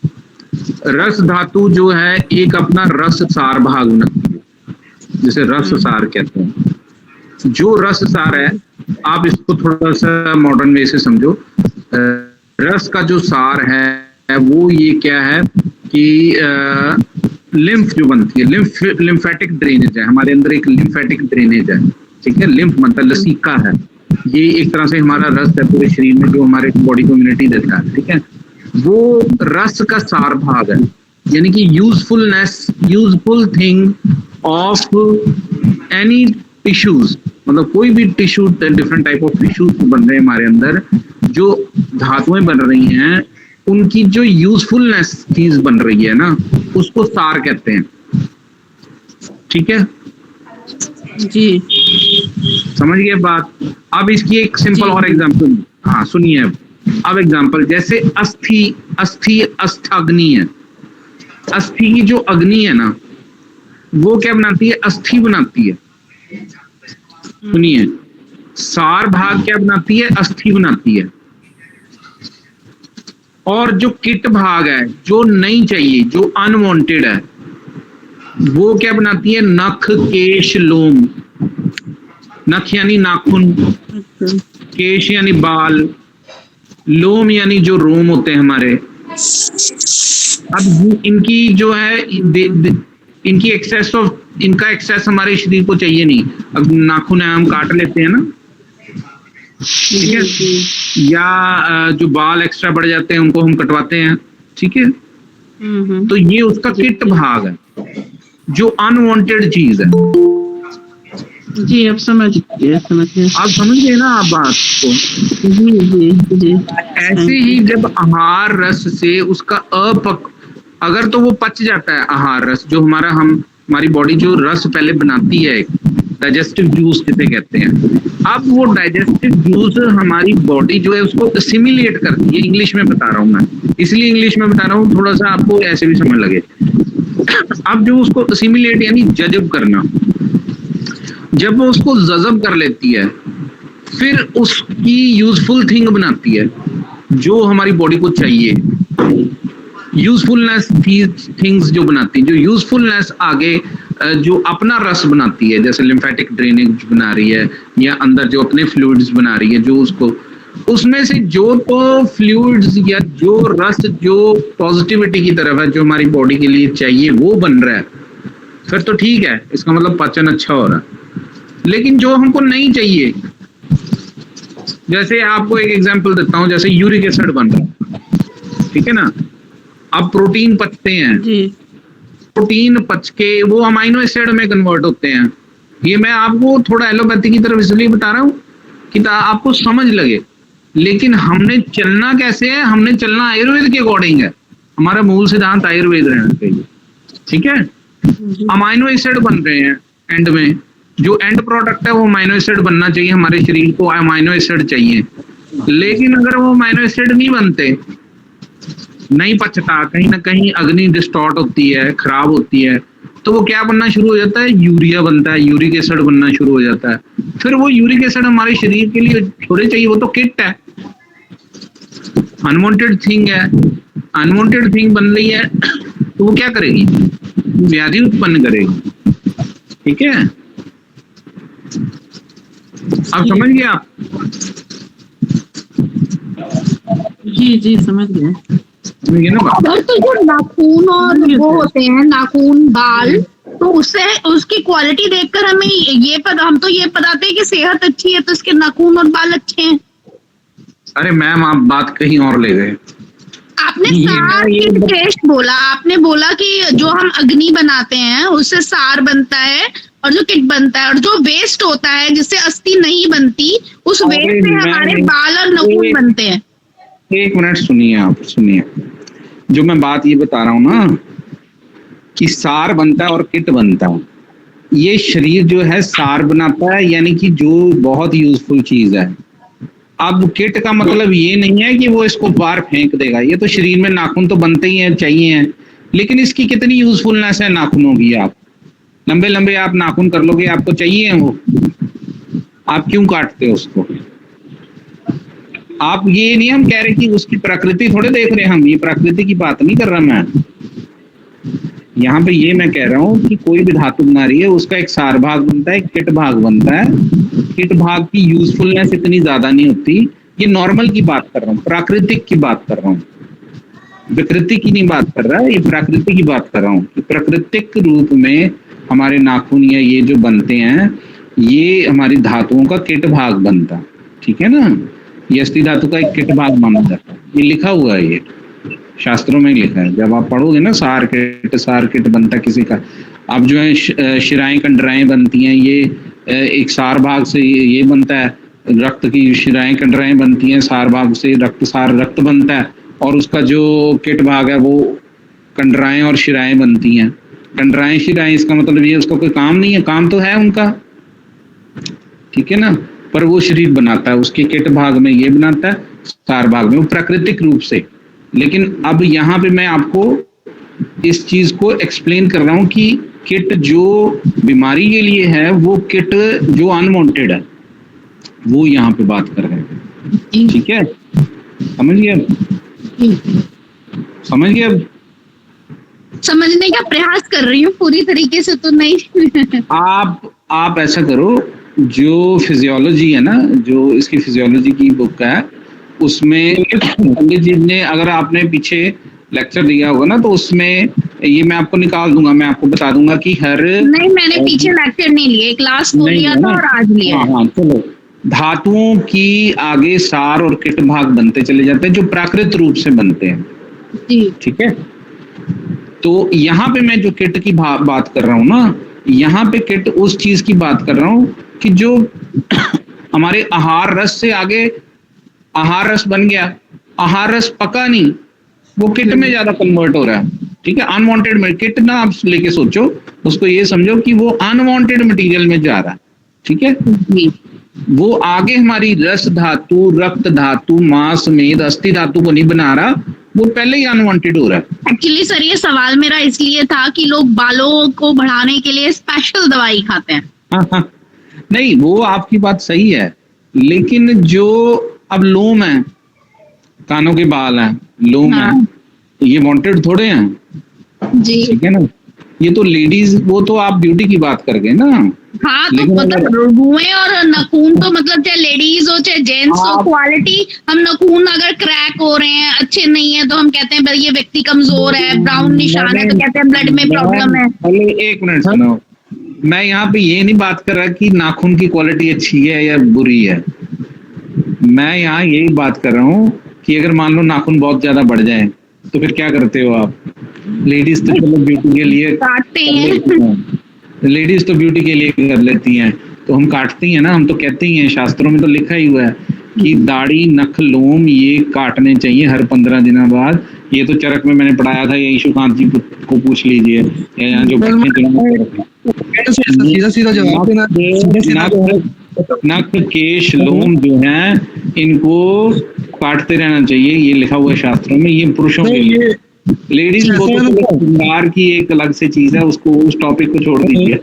रस धातु जो है एक अपना रस सार भाग बनाती है, जिसे रस सार कहते हैं। जो रस सार है, आप इसको थोड़ा सा मॉडर्न वे से समझो। रस का जो सार है वो ये क्या है कि लिम्फ जो बनती है, लिम्फेटिक ड्रेनेज है, हमारे अंदर एक लिम्फेटिक ड्रेनेज है, ठीक है। लिम्फ मतलब लसीका है, ये एक तरह से हमारा रस है पूरे शरीर में, जो हमारे बॉडी को इम्यूनिटी देता है, ठीक है। वो रस का सार भाग है, यानी कि useful thing of any tissues, मतलब कोई भी tissue, different type of tissues बन रहे हैं हमारे अंदर, जो धातुएं बन रही हैं, उनकी जो यूजफुलनेस चीज बन रही है ना, उसको सार कहते हैं, ठीक है जी, समझ गए बात। अब इसकी एक सिंपल और एग्जांपल, हाँ सुनिए। अब एग्जांपल जैसे अस्थाग्नि है, अस्थि की जो अग्नि है ना, वो क्या बनाती है? अस्थि बनाती है। सुनिए, सार भाग क्या बनाती है? अस्थि बनाती है। और जो किट भाग है, जो नहीं चाहिए, जो अनवांटेड है, वो क्या बनाती है? नख, केश, लोम। नख यानी नाखून, केश यानी बाल, लोम यानी जो रोम होते हैं हमारे। अब इनकी जो है इनकी इनका एक्सेस हमारे शरीर को चाहिए नहीं। अब नाखून है, हम काट लेते हैं ना, ठीक है, या जो बाल एक्स्ट्रा बढ़ जाते हैं उनको हम कटवाते हैं, ठीक है। तो ये उसका किट भाग है, जो अनवांटेड चीज है। जी अब समझ गए। आप समझ गए ना आप बात को? जी। ऐसे ही जब आहार रस से उसका अगर तो वो पच जाता है, आहार रस जो हमारी बॉडी जो रस पहले बनाती है, डाइजेस्टिव जूस जिसे कहते हैं, अब वो डाइजेस्टिव जूस हमारी बॉडी जो है उसको असिमिलेट करती है। इंग्लिश में बता रहा हूँ मैं, इसलिए इंग्लिश में बता रहा हूँ, थोड़ा सा आपको ऐसे भी समझ लगे। अब जो उसको असिमिलेट यानी जज़ब करना, जब वो उसको जज़ब कर लेती है, फिर उसकी यूजफुल थिंग बनाती है जो हमारी बॉडी को चाहिए। यूजफुलनेस थिंग्स जो बनाती है, जो यूजफुलनेस आगे जो अपना रस बनाती है, जैसे लिम्फेटिक ड्रेनेज बना रही है, या अंदर जो अपने फ्लूइड्स बना रही है, जो उसको उसमें से जो तो फ्लूइड्स या जो रस जो पॉजिटिविटी की तरफ है, जो हमारी बॉडी के लिए चाहिए, वो बन रहा है, फिर तो ठीक है, इसका मतलब पाचन अच्छा हो रहा है। लेकिन जो हमको नहीं चाहिए, जैसे आपको एक एग्जांपल देता हूं, जैसे यूरिक एसिड बन रहा है, ठीक है ना, अब प्रोटीन पचते हैं, जी प्रोटीन पच के वो अमाइनो एसिड में कन्वर्ट होते हैं। ये मैं आपको थोड़ा एलोपैथी की तरफ इसलिए बता रहा हूँ कि आपको समझ लगे, लेकिन हमने चलना कैसे है, हमने चलना आयुर्वेद के अकॉर्डिंग है, हमारा मूल सिद्धांत आयुर्वेद रहना चाहिए, ठीक है। अमाइनो एसिड बन रहे हैं एंड में, जो एंड प्रोडक्ट है वो अमाइनो एसिड बनना चाहिए, हमारे शरीर को अमाइनो एसिड चाहिए, लेकिन अगर वो अमाइनो एसिड नहीं बनते, नहीं पचता, कहीं ना कहीं अग्नि डिस्टॉर्ट होती है, खराब होती है, तो वो क्या बनना शुरू हो जाता है, यूरिया बनता है, यूरिक एसिड बनना शुरू हो जाता है। फिर वो यूरिक एसिड हमारे शरीर के लिए थोड़े चाहिए, वो तो किट है, अनवांटेड थिंग है, अनवांटेड थिंग बन रही है, तो वो क्या करेगी, व्याधि उत्पन्न करेगी, ठीक है। अब समझ गए आप? जी जी समझ गए। समझ गए ना बात? अगर तो जो नाखून और वो होते हैं, नाखून बाल, तो उससे उसकी क्वालिटी देखकर हमें ये पता, हम तो ये बताते हैं कि सेहत अच्छी है तो उसके नाखून और बाल अच्छे हैं। अरे मैम आप बात कहीं और ले गए। आपने ये सार ये की टेस्ट बोला, आपने बोला कि जो हम अग्नि बनाते हैं उससे सार बनता है और जो किट बनता है, और जो वेस्ट होता है जिससे अस्थि नहीं बनती, उस अरे वेस्ट से हमारे मैं- बाल और नाखून बनते हैं। एक मिनट सुनिए, आप सुनिए, जो मैं बात ये बता रहा हूँ ना कि सार बनता है और किट बनता है, ये शरीर जो है सार बनाता है, यानी कि जो बहुत यूजफुल चीज है। अब किट का मतलब ये नहीं है कि वो इसको बाहर फेंक देगा, ये तो शरीर में नाखून तो बनते ही हैं, चाहिए हैं, लेकिन इसकी कितनी यूजफुलनेस है नाखूनों की, आप लंबे लंबे आप नाखून कर लोगे, आपको चाहिए वो, आप क्यों काटते हो उसको? आप ये नहीं हम कह रहे कि उसकी प्रकृति थोड़े देख रहे हैं, हम ये प्रकृति की बात नहीं कर रहा मैं यहाँ पे, ये मैं कह रहा हूँ कि कोई भी धातु बना रही है उसका एक सार भाग बनता है, एक किट भाग बनता है। किट भाग की यूजफुलनेस इतनी ज्यादा नहीं होती, ये नॉर्मल की बात कर रहा हूँ, प्राकृतिक की बात कर रहा हूँ, विकृति की नहीं बात कर रहा, ये प्राकृतिक की बात कर रहा हूँ कि प्राकृतिक रूप में हमारे नाखून या ये जो बनते हैं, ये हमारी धातुओं का किट भाग बनता है, ठीक है ना। ये अस्थि धातु का एक किट भाग माना जाता है, ये लिखा हुआ है, ये शास्त्रों में लिखा है। जब आप पढ़ोगे ना सार किट बनता किसी का, अब जो है शिराएं कंडराएं बनती हैं, ये एक सार भाग से ये बनता है, रक्त की शिराएं कंडराएं बनती हैं, सार भाग से रक्त बनता है, और उसका जो किट भाग है वो कंडराएं और शिराएं बनती हैं। कंडराएं शिराएं, इसका मतलब ये उसका कोई काम नहीं है, काम तो है उनका, ठीक है ना, पर वो शरीर बनाता है, उसके किट भाग में ये बनाता है, सार भाग में वो प्राकृतिक रूप से। लेकिन अब यहाँ पे मैं आपको इस चीज को एक्सप्लेन कर रहा हूँ कि किट जो बीमारी के लिए है, वो किट जो अनवांटेड है, वो यहाँ पे बात कर रहे हैं, ठीक है। समझ गए? समझ गए? समझने का प्रयास कर रही हूँ, पूरी तरीके से तो नहीं। आप ऐसा करो, जो फिजियोलॉजी है ना, जो इसकी फिजियोलॉजी की बुक है, उसमें पंडित जी ने, अगर आपने पीछे लेक्चर दिया होगा ना, तो उसमें ये मैं आपको निकाल दूंगा, मैं आपको बता दूंगा कि हर नहीं, मैंने पीछे लेक्चर नहीं लिए, क्लास को लिया था और आज लिया। हाँ, चलो, धातुओं की आगे सार और किट भाग बनते चले जाते हैं, जो प्राकृतिक रूप से बनते हैं, ठीक है। तो यहाँ पे मैं जो किट की बात कर रहा हूँ ना, यहाँ पे किट उस चीज की बात कर रहा हूँ कि जो हमारे आहार रस से आगे आहार रस बन गया, आहार रस पका नहीं, वो किट में ज्यादा कन्वर्ट हो रहा है, ठीक है। अनवांटेड में किट ना आप लेके सोचो, उसको ये समझो कि वो अनवांटेड मटेरियल में जा रहा है, ठीक है। वो आगे हमारी रस धातु, रक्त धातु, मांस मेद, अस्थि धातु को नहीं बना रहा, वो पहले ही अनवांटेड हो रहा है। एक्चुअली सर ये सवाल मेरा इसलिए था कि लोग बालों को बढ़ाने के लिए स्पेशल दवाई खाते हैं। हाँ, नहीं वो आपकी बात सही है, लेकिन जो अब लोम है, कानों के बाल हैं, लोम है, ये वांटेड थोड़े हैं जी, ठीक है ना। ये तो लेडीज, वो तो आप ब्यूटी की बात कर गए ना। हाँ, तो मतलब रुएं और नखून तो मतलब चाहे लेडीज हो चाहे जेंट्स हो, क्वालिटी, हम नखून अगर क्रैक हो रहे हैं, अच्छे नहीं है, तो हम कहते हैं भाई ये व्यक्ति कमजोर है, ब्राउन निशान है, तो कहते हैं ब्लड में प्रॉब्लम है। पहले एक मिनट सुनो, मैं यहाँ पे ये नहीं बात कर रहा कि नाखून की क्वालिटी अच्छी है या बुरी है, मैं यहाँ यही बात कर रहा हूँ कि अगर मान लो नाखून बहुत ज्यादा बढ़ जाए तो फिर क्या करते हो आप? लेडीज तो चलो ब्यूटी के लिए काटते हैं। लेडीज तो ब्यूटी के लिए कर लेती हैं, तो हम काटती हैं ना, हम तो कहते ही हैं, शास्त्रों में तो लिखा ही हुआ है कि दाढ़ी नख लोम ये काटने चाहिए हर 15 दिनों बाद। ये तो चरक में मैंने पढ़ाया था, ये ईशुकांत जी को पूछ लीजिए, या यहाँ जो सीधा सीधा जवाब देना। नख केश लोम जो हैं इनको काटते रहना चाहिए, ये लिखा हुआ है शास्त्रों में। ये पुरुषों के लिए, लेडीज को तो श्रृंगार की एक अलग से चीज है, उसको उस टॉपिक को छोड़ दीजिए।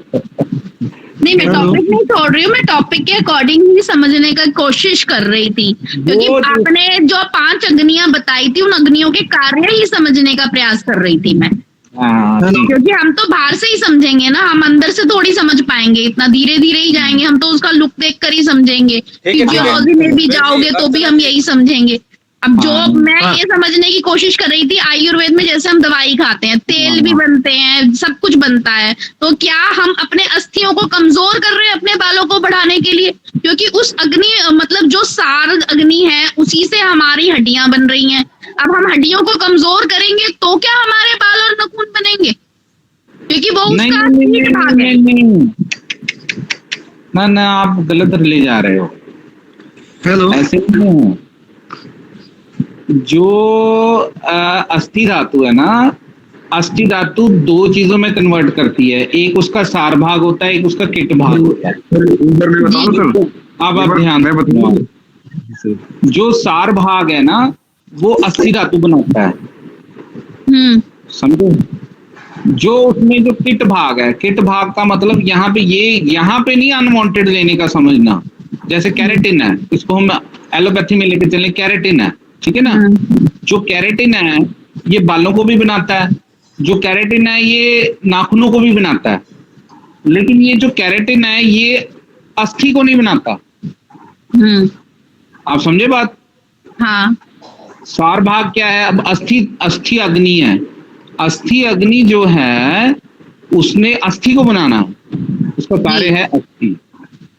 नहीं, मैं टॉपिक नहीं छोड़ रही हूँ, मैं टॉपिक के अकॉर्डिंग ही समझने का कोशिश कर रही थी, क्योंकि आपने जो 5 अग्नियां बताई थी उन अग्नियों के कार्य ही समझने का प्रयास कर रही थी मैं। क्योंकि हम तो बाहर से ही समझेंगे ना, हम अंदर से थोड़ी समझ पाएंगे, इतना धीरे धीरे ही जाएंगे, हम तो उसका लुक देख कर ही समझेंगे। फिजियोलॉजी में भी जाओगे तो भी हम यही समझेंगे। अब जो मैं ये समझने की कोशिश कर रही थी, आयुर्वेद में जैसे हम दवाई खाते हैं, तेल भी बनते हैं, सब कुछ बनता है, तो क्या हम अपने अस्थियों को कमजोर कर रहे हैं अपने बालों को बढ़ाने के लिए? क्योंकि उस अग्नि मतलब जो सार अग्नि है उसी से हमारी हड्डियां बन रही हैं। अब हम हड्डियों को कमजोर करेंगे तो क्या हमारे बाल और नाखून बनेंगे? क्योंकि वो उसका हीट भाग है। ना आप गलत ले जा रहे हो। हेलो, ऐसे नहीं, जो अस्थि धातु है ना, अस्थि धातु 2 चीजों में कन्वर्ट करती है, एक उसका सार भाग होता है, एक उसका किट भाग होता है। अब आप ध्यान बताओ, जो सार भाग है ना वो अस्थि धातु बनाता है, समझो। जो उसमें जो किट भाग है, किट भाग का मतलब यहाँ पे नहीं अनवांटेड लेने का समझना। जैसे कैरेटिन है, इसको हम एलोपैथी में लेके चले, कैरेटिन है, ठीक है ना। जो कैरेटिन है ये बालों को भी बनाता है, जो कैरेटिन है ये नाखूनों को भी बनाता है, लेकिन ये जो कैरेटिन है ये अस्थि को नहीं बनाता। आप समझे बात? हाँ। सार भाग क्या है? अब अस्थि अग्नि है, अस्थि अग्नि जो है उसने अस्थि को बनाना, उसका कार्य है अस्थि।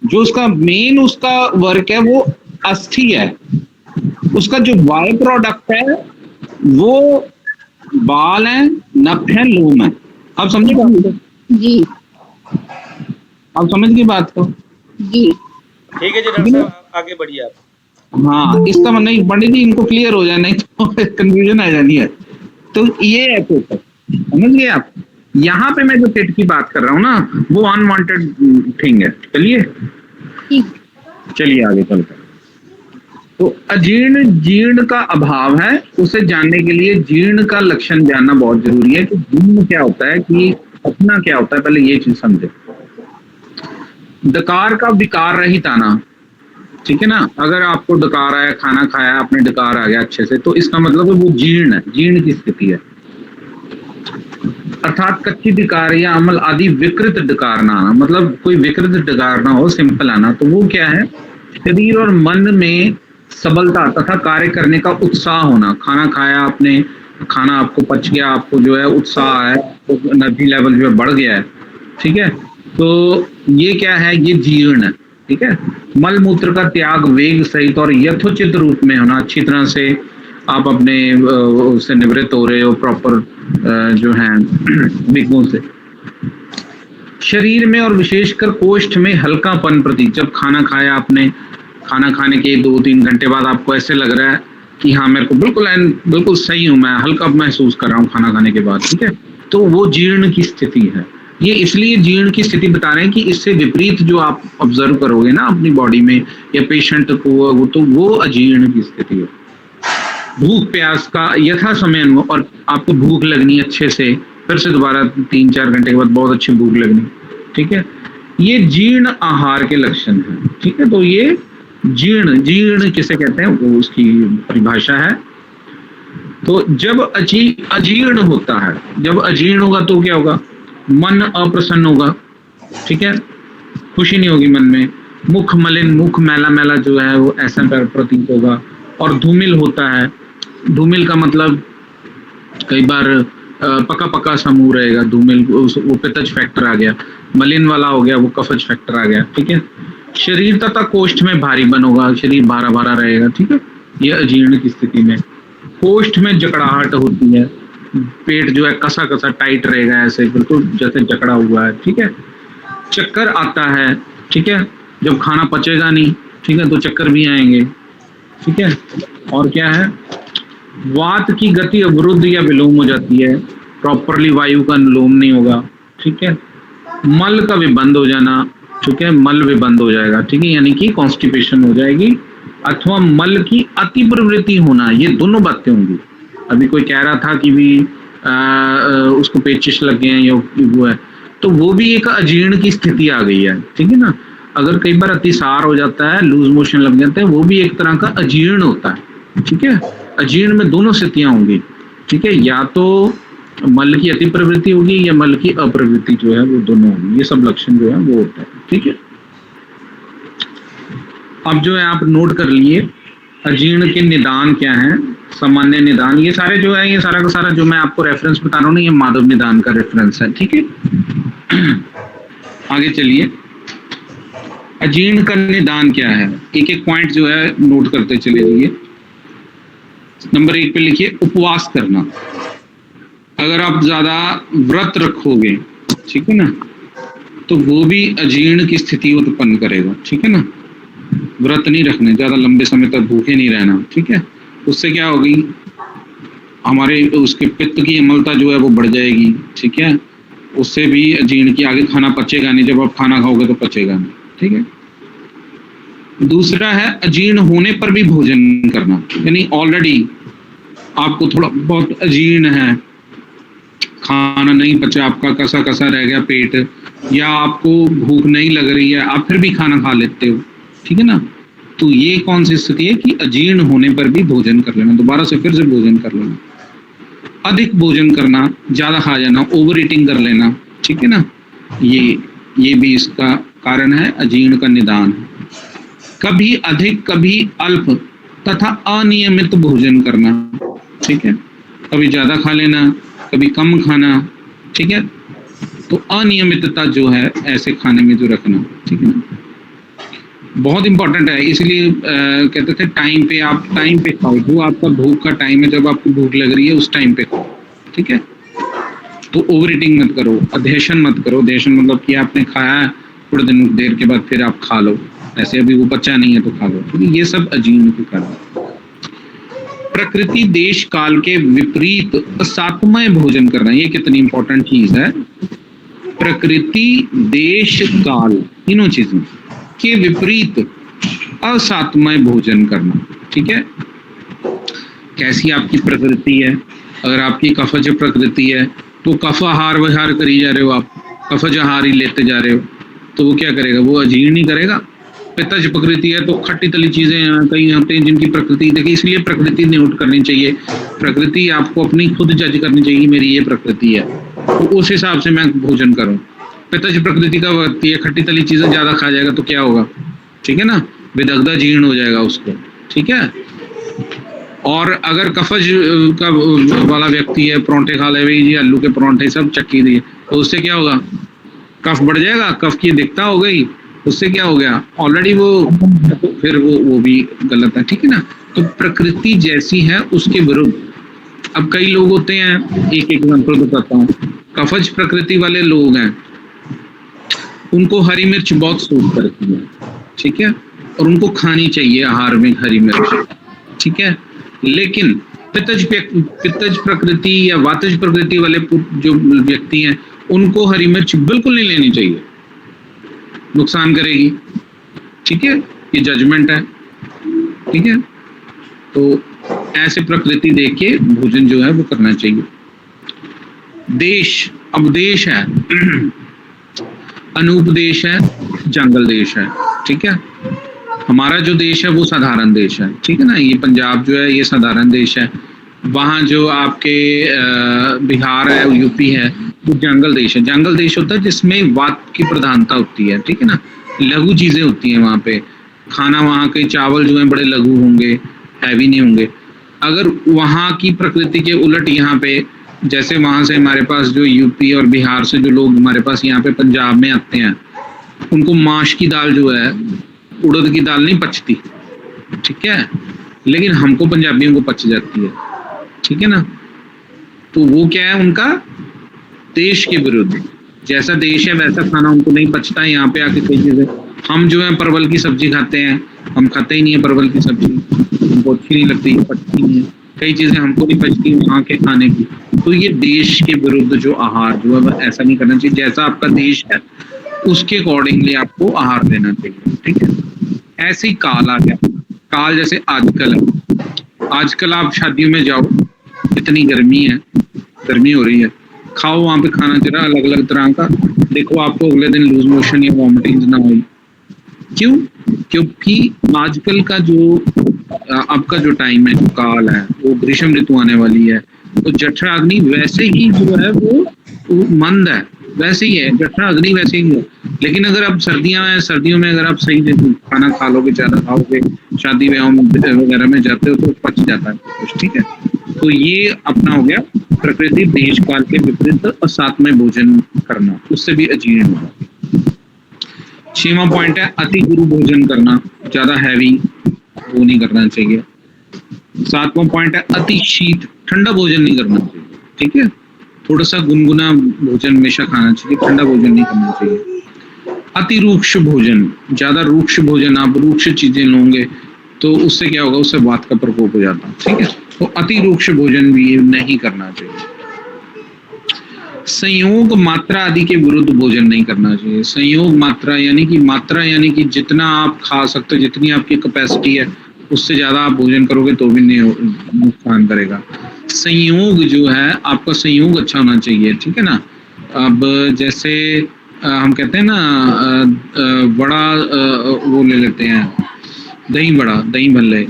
जो उसका मेन उसका वर्क है वो अस्थि है, उसका जो बाय प्रोडक्ट है वो बाल है, नख है, लोम है। आप समझे बात? जी, आप समझ गई बात को? जी ठीक है जी डॉक्टर साहब, आगे बढ़िए आप। हाँ, इसका मतलब नहीं पंडित जी, इनको क्लियर हो जाए, नहीं तो कंफ्यूजन आ जानी है। तो ये है, तो समझ गए आप? यहाँ पे मैं जो पेट की बात कर रहा हूँ ना वो अनवांटेड थिंग है। चलिए आगे चलते हैं। तो अजीर्ण जीर्ण का अभाव है, उसे जानने के लिए जीर्ण का लक्षण जानना बहुत जरूरी है कि जीर्ण क्या होता है, कि अपना क्या होता है, पहले ये चीज समझे। डकार का विकार रहित आना, ठीक है ना। अगर आपको डकार आया, खाना खाया आपने, डकार आ गया अच्छे से, तो इसका मतलब है वो जीर्ण है, जीर्ण की स्थिति है। अर्थात कच्ची डकार या अमल आदि विकृत डकार ना आना, मतलब कोई विकृत डकार ना हो, सिंपल आना। तो वो क्या है? शरीर और मन में सबलता तथा कार्य करने का उत्साह होना। खाना खाया आपने, खाना आपको पच गया, आपको जो है उत्साह है, तो एनर्जी लेवल जो है बढ़ गया है, ठीक है। तो ये क्या है? ये जीर्ण है, ठीक है। मल मूत्र का त्याग वेग सहित और यथोचित रूप में होना, अच्छी तरह से आप अपने उससे निवृत्त हो रहे हो, प्रॉपर जो है विघ्नों से। शरीर में और विशेषकर कोष्ठ में हल्कापन प्रति, जब खाना खाया आपने, खाना खाने के 2-3 घंटे बाद आपको ऐसे लग रहा है कि हाँ मेरे को बिल्कुल सही हूँ, मैं हल्का महसूस कर रहा हूँ खाना खाने के बाद, ठीक है, तो वो जीर्ण की स्थिति है। ये इसलिए जीर्ण की स्थिति बता रहे हैं कि इससे विपरीत जो आप ऑब्जर्व करोगे ना अपनी बॉडी में या पेशेंट को, तो वो अजीर्ण की स्थिति है। भूख प्यास का यथा समय अनुभव, और आपको भूख लगनी अच्छे से, फिर से दोबारा 3-4 घंटे के बाद बहुत अच्छी भूख लगनी, ठीक है, ये जीर्ण आहार के लक्षण है, ठीक है। तो ये जीर्ण किसे कहते हैं वो उसकी परिभाषा है। तो जब अजीर्ण होता है, जब अजीर्ण होगा तो क्या होगा? मन अप्रसन्न होगा, ठीक है, खुशी नहीं होगी मन में। मुख मलिन, मुख मैला मैला जो है वो ऐसा प्रतीत होगा। और धूमिल होता है, धूमिल का मतलब कई बार पका पका सा मुंह रहेगा, धूमिल, वो पित्तज फैक्टर आ गया। मलिन वाला हो गया, वो कफज फैक्टर आ गया। ठीक है। शरीर तथा कोष्ठ में भारीपन होगा, शरीर भारा भारा रहेगा। ठीक है, ये अजीर्ण की स्थिति में। कोष्ठ में जकड़ाहट होती है, पेट जो है कसा कसा टाइट रहेगा, ऐसे बिल्कुल जैसे जकड़ा हुआ है। ठीक है। चक्कर आता है। ठीक है, जब खाना पचेगा नहीं, ठीक है, तो चक्कर भी आएंगे। ठीक है। और क्या है, वात की गति अवरुद्ध या विलोम हो जाती है, प्रॉपरली वायु का अनुलोम नहीं होगा। ठीक है। मल का विबंध हो जाना। ठीक है, मल विबंध हो जाएगा। ठीक है, यानी कि कॉन्स्टिपेशन हो जाएगी, अथवा मल की अति प्रवृत्ति होना, ये दोनों बातें होंगी। अभी कोई कह रहा था कि भी उसको पेचिश लग गए हैं या वो है, तो वो भी एक अजीर्ण की स्थिति आ गई है। ठीक है ना। अगर कई बार अतिसार हो जाता है, लूज मोशन लग जाते हैं, वो भी एक तरह का अजीर्ण होता है। ठीक है। अजीर्ण में दोनों स्थितियां होंगी। ठीक है, या तो मल की अति प्रवृत्ति होगी या मल की अप्रवृत्ति जो है वो दोनों होगी। ये सब लक्षण जो है वो होता है। ठीक है। अब जो है आप नोट कर लिए अजीर्ण के निदान क्या है, सामान्य निदान। ये सारे जो है, ये सारा का सारा जो मैं आपको रेफरेंस बता रहा हूँ ना, ये माधव निदान का रेफरेंस है। ठीक है। आगे चलिए, अजीर्ण का निदान क्या है, एक एक पॉइंट जो है नोट करते चले जाइए। नंबर 1 पे लिखिए उपवास करना। अगर आप ज्यादा व्रत रखोगे, ठीक है ना, तो वो भी अजीर्ण की स्थिति उत्पन्न करेगा। ठीक है ना। व्रत नहीं रखने, ज्यादा लंबे समय तक भूखे नहीं रहना। ठीक है। उससे क्या होगी, हमारे उसके पित्त की अम्लता जो है वो बढ़ जाएगी। ठीक है। उससे भी अजीर्ण की, आगे खाना पचेगा नहीं, जब आप खाना खाओगे तो पचेगा नहीं। ठीक है। दूसरा है अजीर्ण होने पर भी भोजन करना, यानी ऑलरेडी आपको थोड़ा बहुत अजीर्ण है, खाना नहीं पचा, आपका कसा कसा रह गया पेट, या आपको भूख नहीं लग रही है, आप फिर भी खाना खा लेते हो। ठीक है ना। तो ये कौन सी स्थिति है कि अजीर्ण होने पर भी भोजन कर लेना, दोबारा से फिर से भोजन कर लेना। अधिक भोजन करना, ज्यादा खा जाना, ओवर ईटिंग कर लेना। ठीक है ना। ये भी इसका कारण है, अजीर्ण का निदान है। कभी अधिक कभी अल्प तथा अनियमित भोजन करना। ठीक है। कभी ज्यादा खा लेना, कभी कम खाना। ठीक है। तो अनियमितता जो है ऐसे खाने में जो रखना। ठीक है ना, बहुत इंपॉर्टेंट है। इसलिए कहते थे टाइम पे, आप टाइम पे खाओ, जो आपका भूख का टाइम है, जब आपको भूख लग रही है उस टाइम पे खाओ। ठीक है। तो ओवर ईटिंग मत करो, अधेशन मत करो। अधेशन मतलब कि आपने खाया है, थोड़े दिन देर के बाद फिर आप खा लो, ऐसे अभी वो बच्चा नहीं है तो खा लो। तो ये सब अजीर्ण के कारण। प्रकृति देश काल के विपरीत सात्मय भोजन करना, ये कितनी इंपॉर्टेंट चीज है। प्रकृति देश काल तीनों चीजें के विपरीत असात्मय भोजन करना। ठीक है। कैसी आपकी प्रकृति है, अगर आपकी कफज प्रकृति है तो कफ आहार विहार करी जा रहे हो, आप कफज आहार ही लेते जा रहे हो, तो वो क्या करेगा, वो अजीर्ण ही करेगा। पित्तज प्रकृति है तो खट्टी तली चीजें कई होते हैं जिनकी प्रकृति, देखिए इसलिए प्रकृति नोट करनी चाहिए। प्रकृति आपको अपनी खुद जज करनी चाहिए, मेरी ये प्रकृति है, तो उस हिसाब से मैं भोजन करूं। पित्तज प्रकृति का व्यक्ति है, खट्टी तली चीजें ज्यादा खा जाएगा तो क्या होगा, ठीक है ना, विदग्धा जीर्ण हो जाएगा उसको। ठीक है। और अगर कफज का वाला व्यक्ति है, परोंठे खा ले भाई जी, आलू के परोंठे सब चक्की दिए, तो उससे क्या होगा, कफ बढ़ जाएगा, कफ की दिक्कत हो गई, उससे क्या हो गया ऑलरेडी वो, फिर वो भी गलत है। ठीक है ना। तो प्रकृति जैसी है उसके विरुद्ध। अब कई लोग होते हैं, एक एग्जांपल बताता हूँ, कफज प्रकृति वाले लोग हैं, उनको हरी मिर्च बहुत सूट करती है। ठीक है। और उनको खानी चाहिए आहार में हरी मिर्च। ठीक है। लेकिन पित्तज प्रकृति या वातज प्रकृति वाले जो व्यक्ति हैं, उनको हरी मिर्च बिल्कुल नहीं लेनी चाहिए, नुकसान करेगी। ठीक है। ये जजमेंट है। ठीक है। तो ऐसे प्रकृति देख के भोजन जो है वो करना चाहिए। देश, अब देश है, अनुपदेश है, जंगल देश है। ठीक है। हमारा जो देश है वो साधारण देश है। ठीक है ना। ये पंजाब जो है ये साधारण देश है। वहाँ जो आपके बिहार है, यूपी है, वो जंगल देश है। जंगल देश होता है जिसमें वात की प्रधानता होती है। ठीक है ना। लघु चीजें होती हैं वहाँ पे, खाना वहाँ के चावल जो है बड़े लघु होंगे, हैवी नहीं होंगे। अगर वहाँ की प्रकृति के उलट यहाँ पे जैसे वहां से हमारे पास जो यूपी और बिहार से जो लोग हमारे पास यहाँ पे पंजाब में आते हैं, उनको माश की दाल जो है, उड़द की दाल नहीं पचती, ठीक है, लेकिन हमको पंजाबियों को पच जाती है, ठीक है ना। तो वो क्या है, उनका देश के विरुद्ध, जैसा देश है वैसा खाना उनको नहीं पचता है। यहाँ पे आके कई चीजें, हम जो है परवल की सब्जी खाते हैं, हम खाते ही नहीं है परवल की सब्जी, हमको अच्छी नहीं लगती, पचती नहीं है, कई चीजें हमको नहीं पचती वहाँ के खाने की। तो ये देश के विरुद्ध जो आहार जो है ऐसा नहीं करना चाहिए, जैसा आपका देश है उसके अकॉर्डिंगली आपको आहार लेना चाहिए, ठीक है। ऐसे ही काल आ गया, काल जैसे आजकल है, आजकल आप शादियों में जाओ, इतनी गर्मी है, गर्मी हो रही है, खाओ वहाँ पे खाना जरा अलग अलग तरह का, देखो आपको अगले दिन लूज मोशन या वॉमिटिंग ना हो। क्यों? क्योंकि आजकल का जो आपका जो टाइम है, जो काल है, वो ग्रीष्म ऋतु आने वाली है, तो जठरा अग्नि वैसे ही जो है वो मंद है, वैसे ही है, जठरा अग्नि वैसे ही है। लेकिन अगर आप सर्दियों में अगर आप सही खाना खा लोगे, ज्यादा खाओगे, शादी ब्याह वगैरह में जाते हो तो पच जाता है कुछ, ठीक है। तो ये अपना हो गया प्रकृति देश काल के विपरीत और साथ में भोजन करना, उससे भी अजीर्ण होगा। 6वां पॉइंट है अति गुरु भोजन करना, ज्यादा हैवी वो नहीं करना चाहिए। 7वां पॉइंट है अति शीत, ठंडा भोजन नहीं करना चाहिए, ठीक है, थोड़ा सा गुनगुना भोजन हमेशा खाना चाहिए, ठंडा भोजन नहीं करना चाहिए। अति रूक्ष भोजन, ज्यादा रूक्ष भोजन, आप रूक्ष चीजें लोगे तो उससे क्या होगा, उससे वात का प्रकोप हो जाता है, ठीक है। तो अति रूक्ष भोजन भी नहीं करना चाहिए। संयोग मात्रा आदि के विरुद्ध भोजन नहीं करना चाहिए। संयोग मात्रा यानी कि जितना आप खा सकते हो, जितनी आपकी कैपेसिटी है, उससे ज्यादा आप भोजन करोगे तो भी नहीं नुकसान करेगा। संयोग जो है आपका संयोग अच्छा होना चाहिए, ठीक है ना। अब जैसे हम कहते हैं ना बड़ा वो ले लेते हैं, दही बड़ा, दही भल्ले,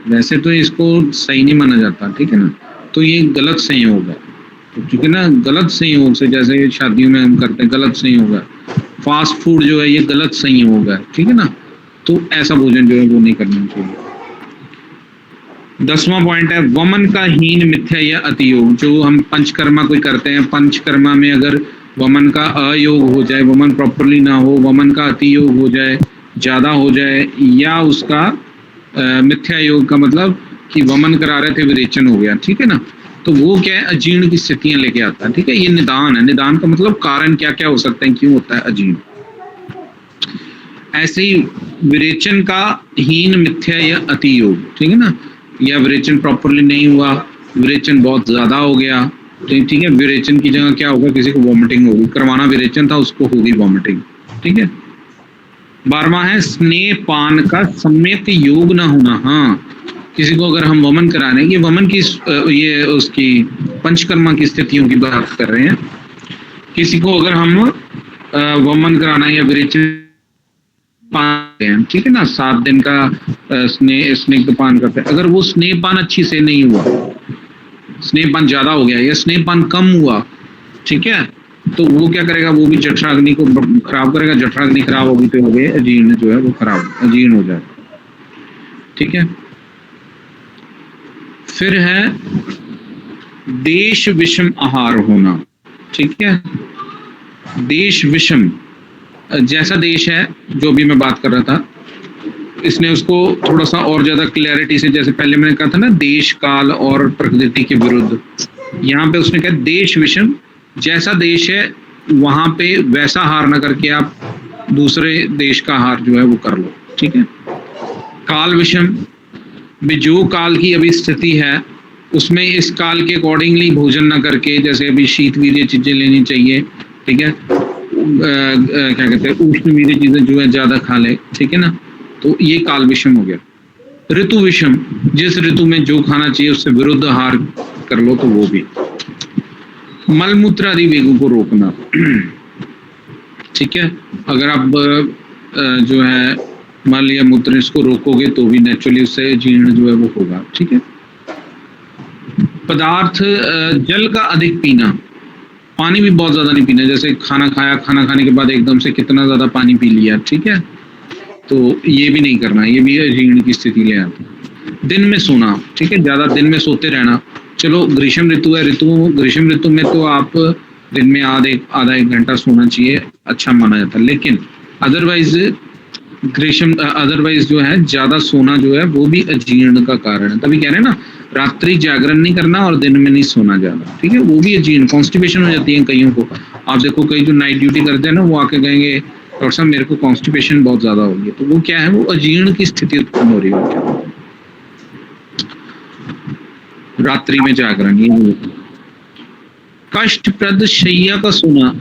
वैसे तो इसको सही नहीं माना जाता, ठीक है ना। तो ये गलत संयोग है, ठीक है ना। गलत संयोग से, जैसे शादियों में हम करते हैं, गलत संयोग है। फास्ट फूड जो है ये गलत संयोग है, ठीक है ना। तो ऐसा भोजन जो है वो नहीं करना चाहिए। 10वां पॉइंट है वमन का हीन मिथ्या या अतियोग। जो हम पंचकर्मा कोई करते हैं, पंचकर्मा में अगर वमन का अयोग हो जाए, वमन प्रॉपरली ना हो, वमन का अतियोग हो जाए, ज्यादा हो जाए, या उसका मिथ्या योग का मतलब कि वमन करा रहे थे विरेचन हो गया, ठीक है ना। तो वो क्या है, अजीर्ण की स्थितियां लेके आता है, ठीक है। ये निदान है, निदान का मतलब कारण क्या क्या हो सकते हैं, क्यों होता है अजीर्ण। ऐसे ही विरेचन का हीन मिथ्या या अति योग, ठीक है ना। या विरेचन प्रॉपरली नहीं हुआ, विरेचन बहुत ज्यादा हो गया, ठीक है। विरेचन की जगह क्या होगा, किसी को वॉमिटिंग होगी, करवाना विरेचन था, उसको होगी वॉमिटिंग, ठीक है। 12वां है स्नेह पान का सम्यक योग ना होना। हाँ, किसी को अगर हम वमन करा रहे हैं, ये वमन की ये उसकी पंचकर्मा की स्थितियों की बात कर रहे हैं। किसी को अगर हम वमन कराना है या विरेचन पान हैं, ठीक है ना, 7 दिन का स्नेह पान करते हैं, अगर वो स्नेह पान अच्छी से नहीं हुआ, स्नेह पान ज्यादा हो गया या स्नेह पान कम हुआ, ठीक है, तो वो क्या करेगा, वो भी जठराग्नि को खराब करेगा। जठराग्नि खराब होगी तो हो गए अजीर्ण जो है वो खराब, अजीर्ण हो जाएगा, ठीक है। फिर है देश विषम आहार होना, ठीक है। देश विषम, जैसा देश है जो भी मैं बात कर रहा था, इसने उसको थोड़ा सा और ज्यादा क्लैरिटी से, जैसे पहले मैंने कहा था ना देश काल और प्रकृति के विरुद्ध, यहाँ पे उसने कहा देश विषम, जैसा देश है वहां पे वैसा हार ना करके आप दूसरे देश का हार जो है वो कर लो, ठीक है। काल विषम भी, जो काल की अभी स्थिति है उसमें इस काल के अकॉर्डिंगली भोजन ना करके, जैसे अभी शीत वीर्य चीजें लेनी चाहिए, ठीक है। क्या कहते हैं, उष्ण वीर्य चीजें जो है ज्यादा खा ले, ठीक है ना। तो ये काल विषम हो गया। ऋतु विषम, जिस ऋतु में जो खाना चाहिए उससे विरुद्ध आहार कर लो, तो वो भी। मलमूत्र आदि वेगों को रोकना, ठीक है। अगर आप जो है मल या मूत्र इसको रोकोगे तो भी नेचुरली उससे जीर्ण जो है वो होगा, ठीक है। पदार्थ, जल का अधिक पीना, पानी भी बहुत ज्यादा नहीं पीना। जैसे खाना खाया, खाना खाने के बाद एकदम से कितना ज्यादा पानी पी लिया, ठीक है, तो ये भी नहीं करना, ये भी अजीर्ण की स्थिति ले आता है। दिन में सोना, ठीक है, ज्यादा दिन में सोते रहना, चलो ग्रीष्म ऋतु है, ग्रीष्म ऋतु में तो आप दिन में आधा एक घंटा सोना चाहिए, अच्छा माना जाता है। लेकिन अदरवाइज जो है ज्यादा सोना जो है वो भी अजीर्ण का कारण है। तभी कह रहे हैं ना, रात्रि जागरण नहीं करना और दिन में नहीं सोना ज्यादा, ठीक है, वो भी अजीर्ण, कॉन्स्टिपेशन हो जाती है कईयों को। आप देखो कई जो नाइट ड्यूटी करते हैं ना, वो आके कहेंगे डॉक्टर साहब मेरे को कॉन्स्टिपेशन बहुत ज्यादा हो गई है, तो वो क्या है, वो अजीर्ण की स्थिति उत्पन्न हो रही है रात्रि में जागरण। ये कष्टप्रद शैया का सोना,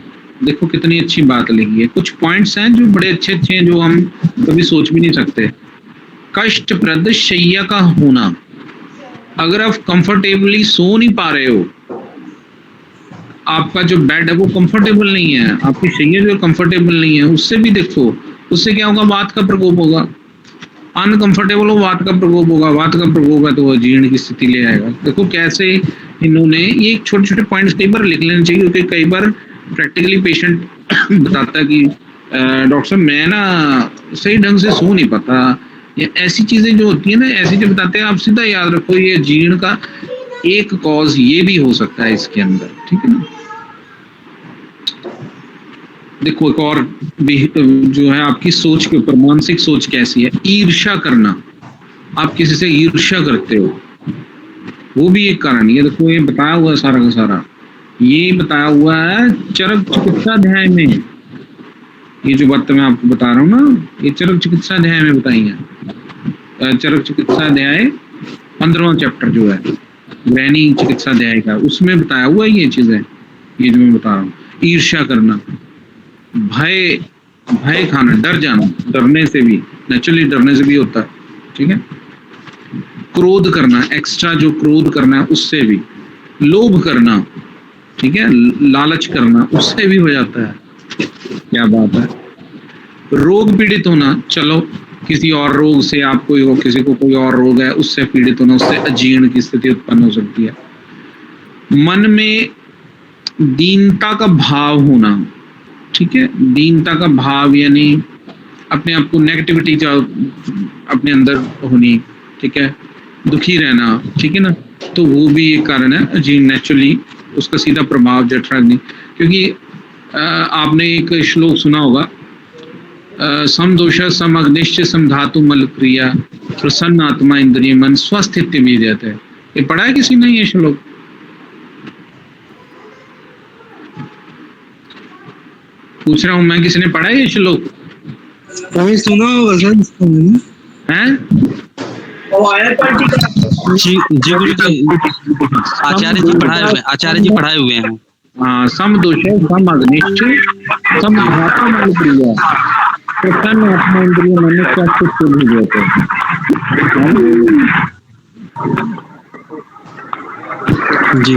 देखो कितनी अच्छी बात लिखी है। कुछ पॉइंट्स हैं जो बड़े अच्छे हैं, जो हम कभी सोच भी नहीं सकते। कष्टप्रद शैया का होना, अगर आप कंफर्टेबली सो नहीं पा रहे हो, आपका जो बेड है वो कंफर्टेबल नहीं है, आपकी शैया जो कंफर्टेबल नहीं है, उससे भी देखो, उससे क्या होगा, वात का प्रकोप होगा। अनकंफर्टेबल हो, वात का प्रकोप होगा, वात का प्रकोप है तो अजीर्ण की स्थिति ले आएगा। देखो कैसे इन्होंने ये छोटे छोटे पॉइंट्स कई बार लिख लेने चाहिए, क्योंकि कई बार प्रैक्टिकली पेशेंट बताता है कि डॉक्टर साहब मैं ना सही ढंग से सो नहीं पाता, या ऐसी चीजें जो होती है ना, ऐसी जो बताते हैं, आप सीधा याद रखो ये अजीर्ण का एक कॉज ये भी हो सकता है इसके अंदर, ठीक है ना। देखो एक और भी जो है आपकी सोच के ऊपर, मानसिक सोच कैसी है, ईर्ष्या करना, आप किसी से ईर्ष्या करते हो, वो भी एक कारण। ये देखो ये बताया हुआ है सारा का सारा, ये बताया हुआ है चरक चिकित्सा अध्याय में। ये जो बात मैं आपको बता रहा हूँ ना, ये चरक चिकित्सा अध्याय में बताई है। चरक चिकित्सा अध्याय 15वां चैप्टर जो है गृहिणी चिकित्सा अध्याय का, उसमें बताया हुआ है ये चीजें, ये जो मैं बता रहा हूँ। ईर्ष्या करना, भय खाना, डर जाना, डरने से भी, नेचुरली डरने से भी होता है, ठीक है। क्रोध करना, एक्स्ट्रा जो क्रोध करना है उससे भी, लोभ करना, ठीक है, लालच करना, उससे भी हो जाता है। क्या बात है। रोग पीड़ित होना, चलो किसी और रोग से आपको, किसी को कोई और रोग है उससे पीड़ित होना, उससे अजीर्ण की स्थिति उत्पन्न हो सकती है। मन में दीनता का भाव होना, ठीक है, दीनता का भाव यानी अपने आप को नेगेटिविटी अपने अंदर होनी, ठीक है, दुखी रहना, ठीक है ना, तो वो भी एक कारण है अजीर्ण, नेचुरली उसका सीधा प्रभाव जठराग्नि। क्योंकि आपने एक श्लोक सुना होगा, सम दोष सम अग्निश्च सम धातु मल क्रिया प्रसन्न आत्मा इंद्रिय मन स्वस्थित्य भी जाता है। ये पढ़ा है किसी ने ये श्लोक? पूछ रहा हूं मैं, किसी ने पढ़ा है ये श्लोक? कभी सुना होगा सर इसको हैं? जी गुरु जी, आचार्य जी पढ़ाए हुए हैं। हाँ, सम दोष सम अग्निश्च सम धातु मल क्रिया प्रसन्न आत्मा इंद्रिय मन स्वस्थित्य भी जाते हैं। जी,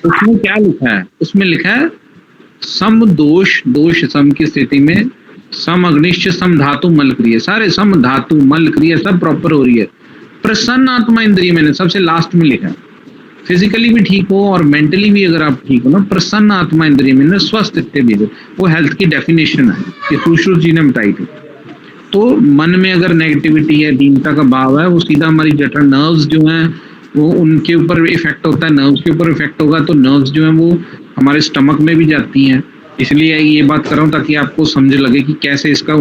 उसमें क्या लिखा है? उसमें लिखा है सम दोष, दोष सम की स्थिति में, सम अग्निश्च सम धातु मल क्रिया, सारे सम धातु मल क्रिया सब प्रॉपर हो रही है। प्रसन्न आत्मा इंद्रिय, मैंने सबसे लास्ट में लिखा है, फिजिकली भी ठीक हो और मेंटली भी अगर आप ठीक हो ना, प्रसन्न आत्मा इंद्रिय में स्वस्थ भी, वो हेल्थ की डेफिनेशन है, ये सुश्रुत जी ने बताई थी। तो मन में अगर नेगेटिविटी है, दीनता का भाव है, वो सीधा हमारी जठर नर्व्स जो हैं वो उनके ऊपर इफेक्ट होता है, नर्व्स के ऊपर इफेक्ट होगा तो नर्व्स जो है वो हमारे स्टमक में भी जाती हैं। इसलिए ये बात कर रहा हूँ ताकि आपको समझ लगे कि कैसे इसका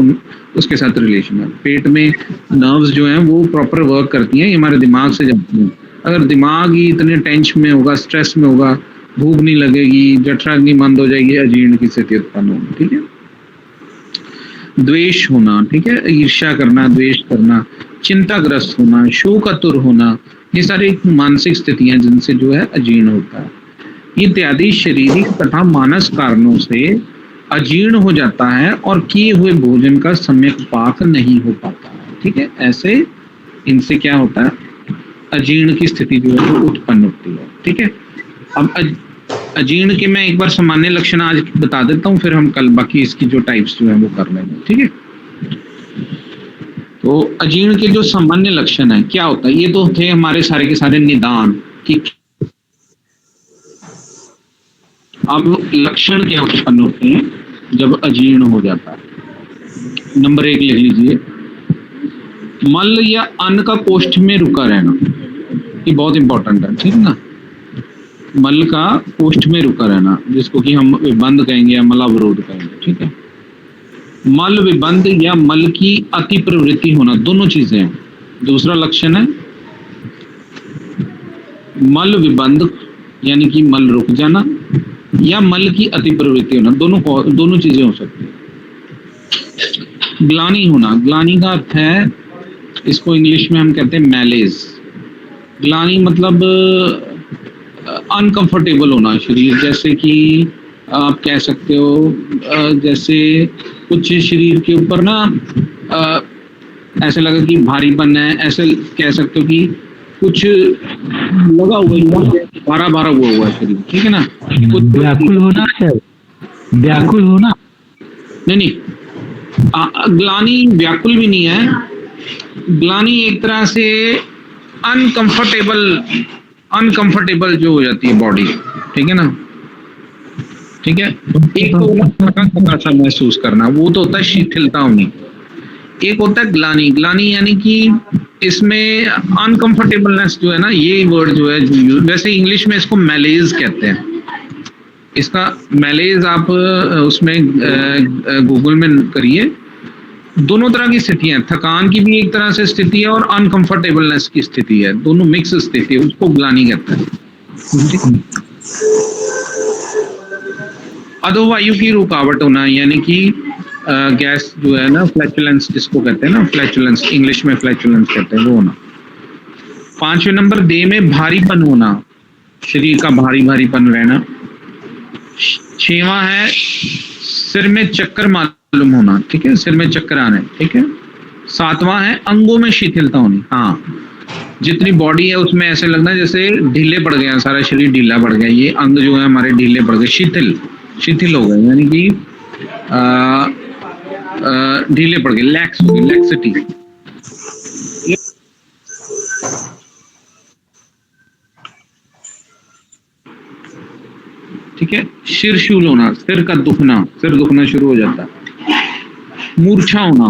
उसके साथ रिलेशन है। पेट में नर्व्स जो हैं वो प्रॉपर वर्क करती हैं, ये हमारे दिमाग से जाती हैं। अगर दिमाग ही इतने टेंशन में होगा, स्ट्रेस में होगा, भूख नहीं लगेगी, जठराग्नि मंद हो जाएगी, अजीर्ण की स्थिति उत्पन्न होगी, ठीक है। द्वेष होना, ठीक है, ईर्ष्या करना, द्वेष करना, चिंताग्रस्त होना, शोकातुर होना, ये सारी मानसिक स्थितियां जिनसे जो है अजीर्ण होता है। इत्यादि शारीरिक तथा मानस कारणों से अजीर्ण हो जाता है और किए हुए भोजन का सम्यक पाक नहीं हो पाता है, ठीक है। ऐसे इनसे क्या होता है, अजीर्ण की स्थिति जो है वो उत्पन्न होती है, ठीक है। अब अजीर्ण के मैं एक बार सामान्य लक्षण आज बता देता हूँ, फिर हम कल बाकी इसकी जो टाइप्स जो है वो कर लेंगे, ठीक है। तो अजीर्ण के जो सामान्य लक्षण है क्या होता है, ये तो थे हमारे सारे के सारे निदान की। अब लक्षण क्या उत्पन्न होते हैं जब अजीर्ण हो जाता है। नंबर 1 लिख लीजिए, मल या अन्न का कोष्ठ में रुका रहना, ये बहुत इंपॉर्टेंट है, ठीक है ना। मल का कोष्ठ में रुका रहना, जिसको कि हम विबंध कहेंगे या मलावरोध कहेंगे, ठीक है। मल विबंध या मल की अति प्रवृत्ति होना, दोनों चीजें हैं। दूसरा लक्षण है मल विबंध यानी कि मल रुक जाना, या मल की अति प्रवृत्ति होना, दोनों चीजें हो सकती है। ग्लानि होना, ग्लानि का अर्थ है, इसको इंग्लिश में हम कहते हैं मैलेज। ग्लानि मतलब अनकंफर्टेबल होना शरीर, जैसे कि आप कह सकते हो जैसे कुछ शरीर के ऊपर ना ऐसे लगा कि भारीपन है, ऐसे कह सकते हो कि कुछ लगा हुआ है, भारा भारा हुआ है शरीर, ठीक है ना। कुछ व्याकुल होना है, व्याकुल होना नहीं, ग्लानि व्याकुल भी नहीं है। ग्लानि एक तरह से अनकंफर्टेबल जो हो जाती है बॉडी, ठीक है ना, ठीक है। एक तो थका थका सा महसूस करना, वो तो होता है शिथिलता होनी। एक होता है ग्लानि, ग्लानि यानी कि इसमें अनकंफर्टेबलनेस जो है ना, ये वर्ड जो है, वैसे इंग्लिश में इसको मैलेज कहते हैं। इसका मैलेज आप उसमें गूगल में करिए। दोनों तरह की स्थितियां हैं, थकान की भी एक तरह से स्थिति है और अनकंफर्टेबलनेस की स्थिति है, दोनों मिक्स स्थिति है, उसको ग्लानि कहते हैं। अधोवायु की रुकावट होना, यानी कि गैस जो है ना, फ्लैचुलेंस जिसको कहते हैं ना, फ्लैचुलेंस इंग्लिश में फ्लैचुलेंस कहते हैं, वो होना। 5वें नंबर, देह में भारीपन होना, शरीर का भारी भारीपन रहना। 6वां है सिर में चक्कर मालूम होना, ठीक है, सिर में चक्कर आने, ठीक है। 7वां है अंगों में शिथिलता होनी, हाँ, जितनी बॉडी है उसमें ऐसे लगना जैसे ढीले पड़ गया, सारा शरीर ढीला पड़ गया, ये अंग जो है हमारे ढीले पड़ गए, शिथिल हो गए, यानी कि ढीले पड़ गए, लैक्स हो गए, लैक्सिटी। ठीक है। शिरशूल होना, सिर दुखना शुरू हो जाता है। मूर्छा होना,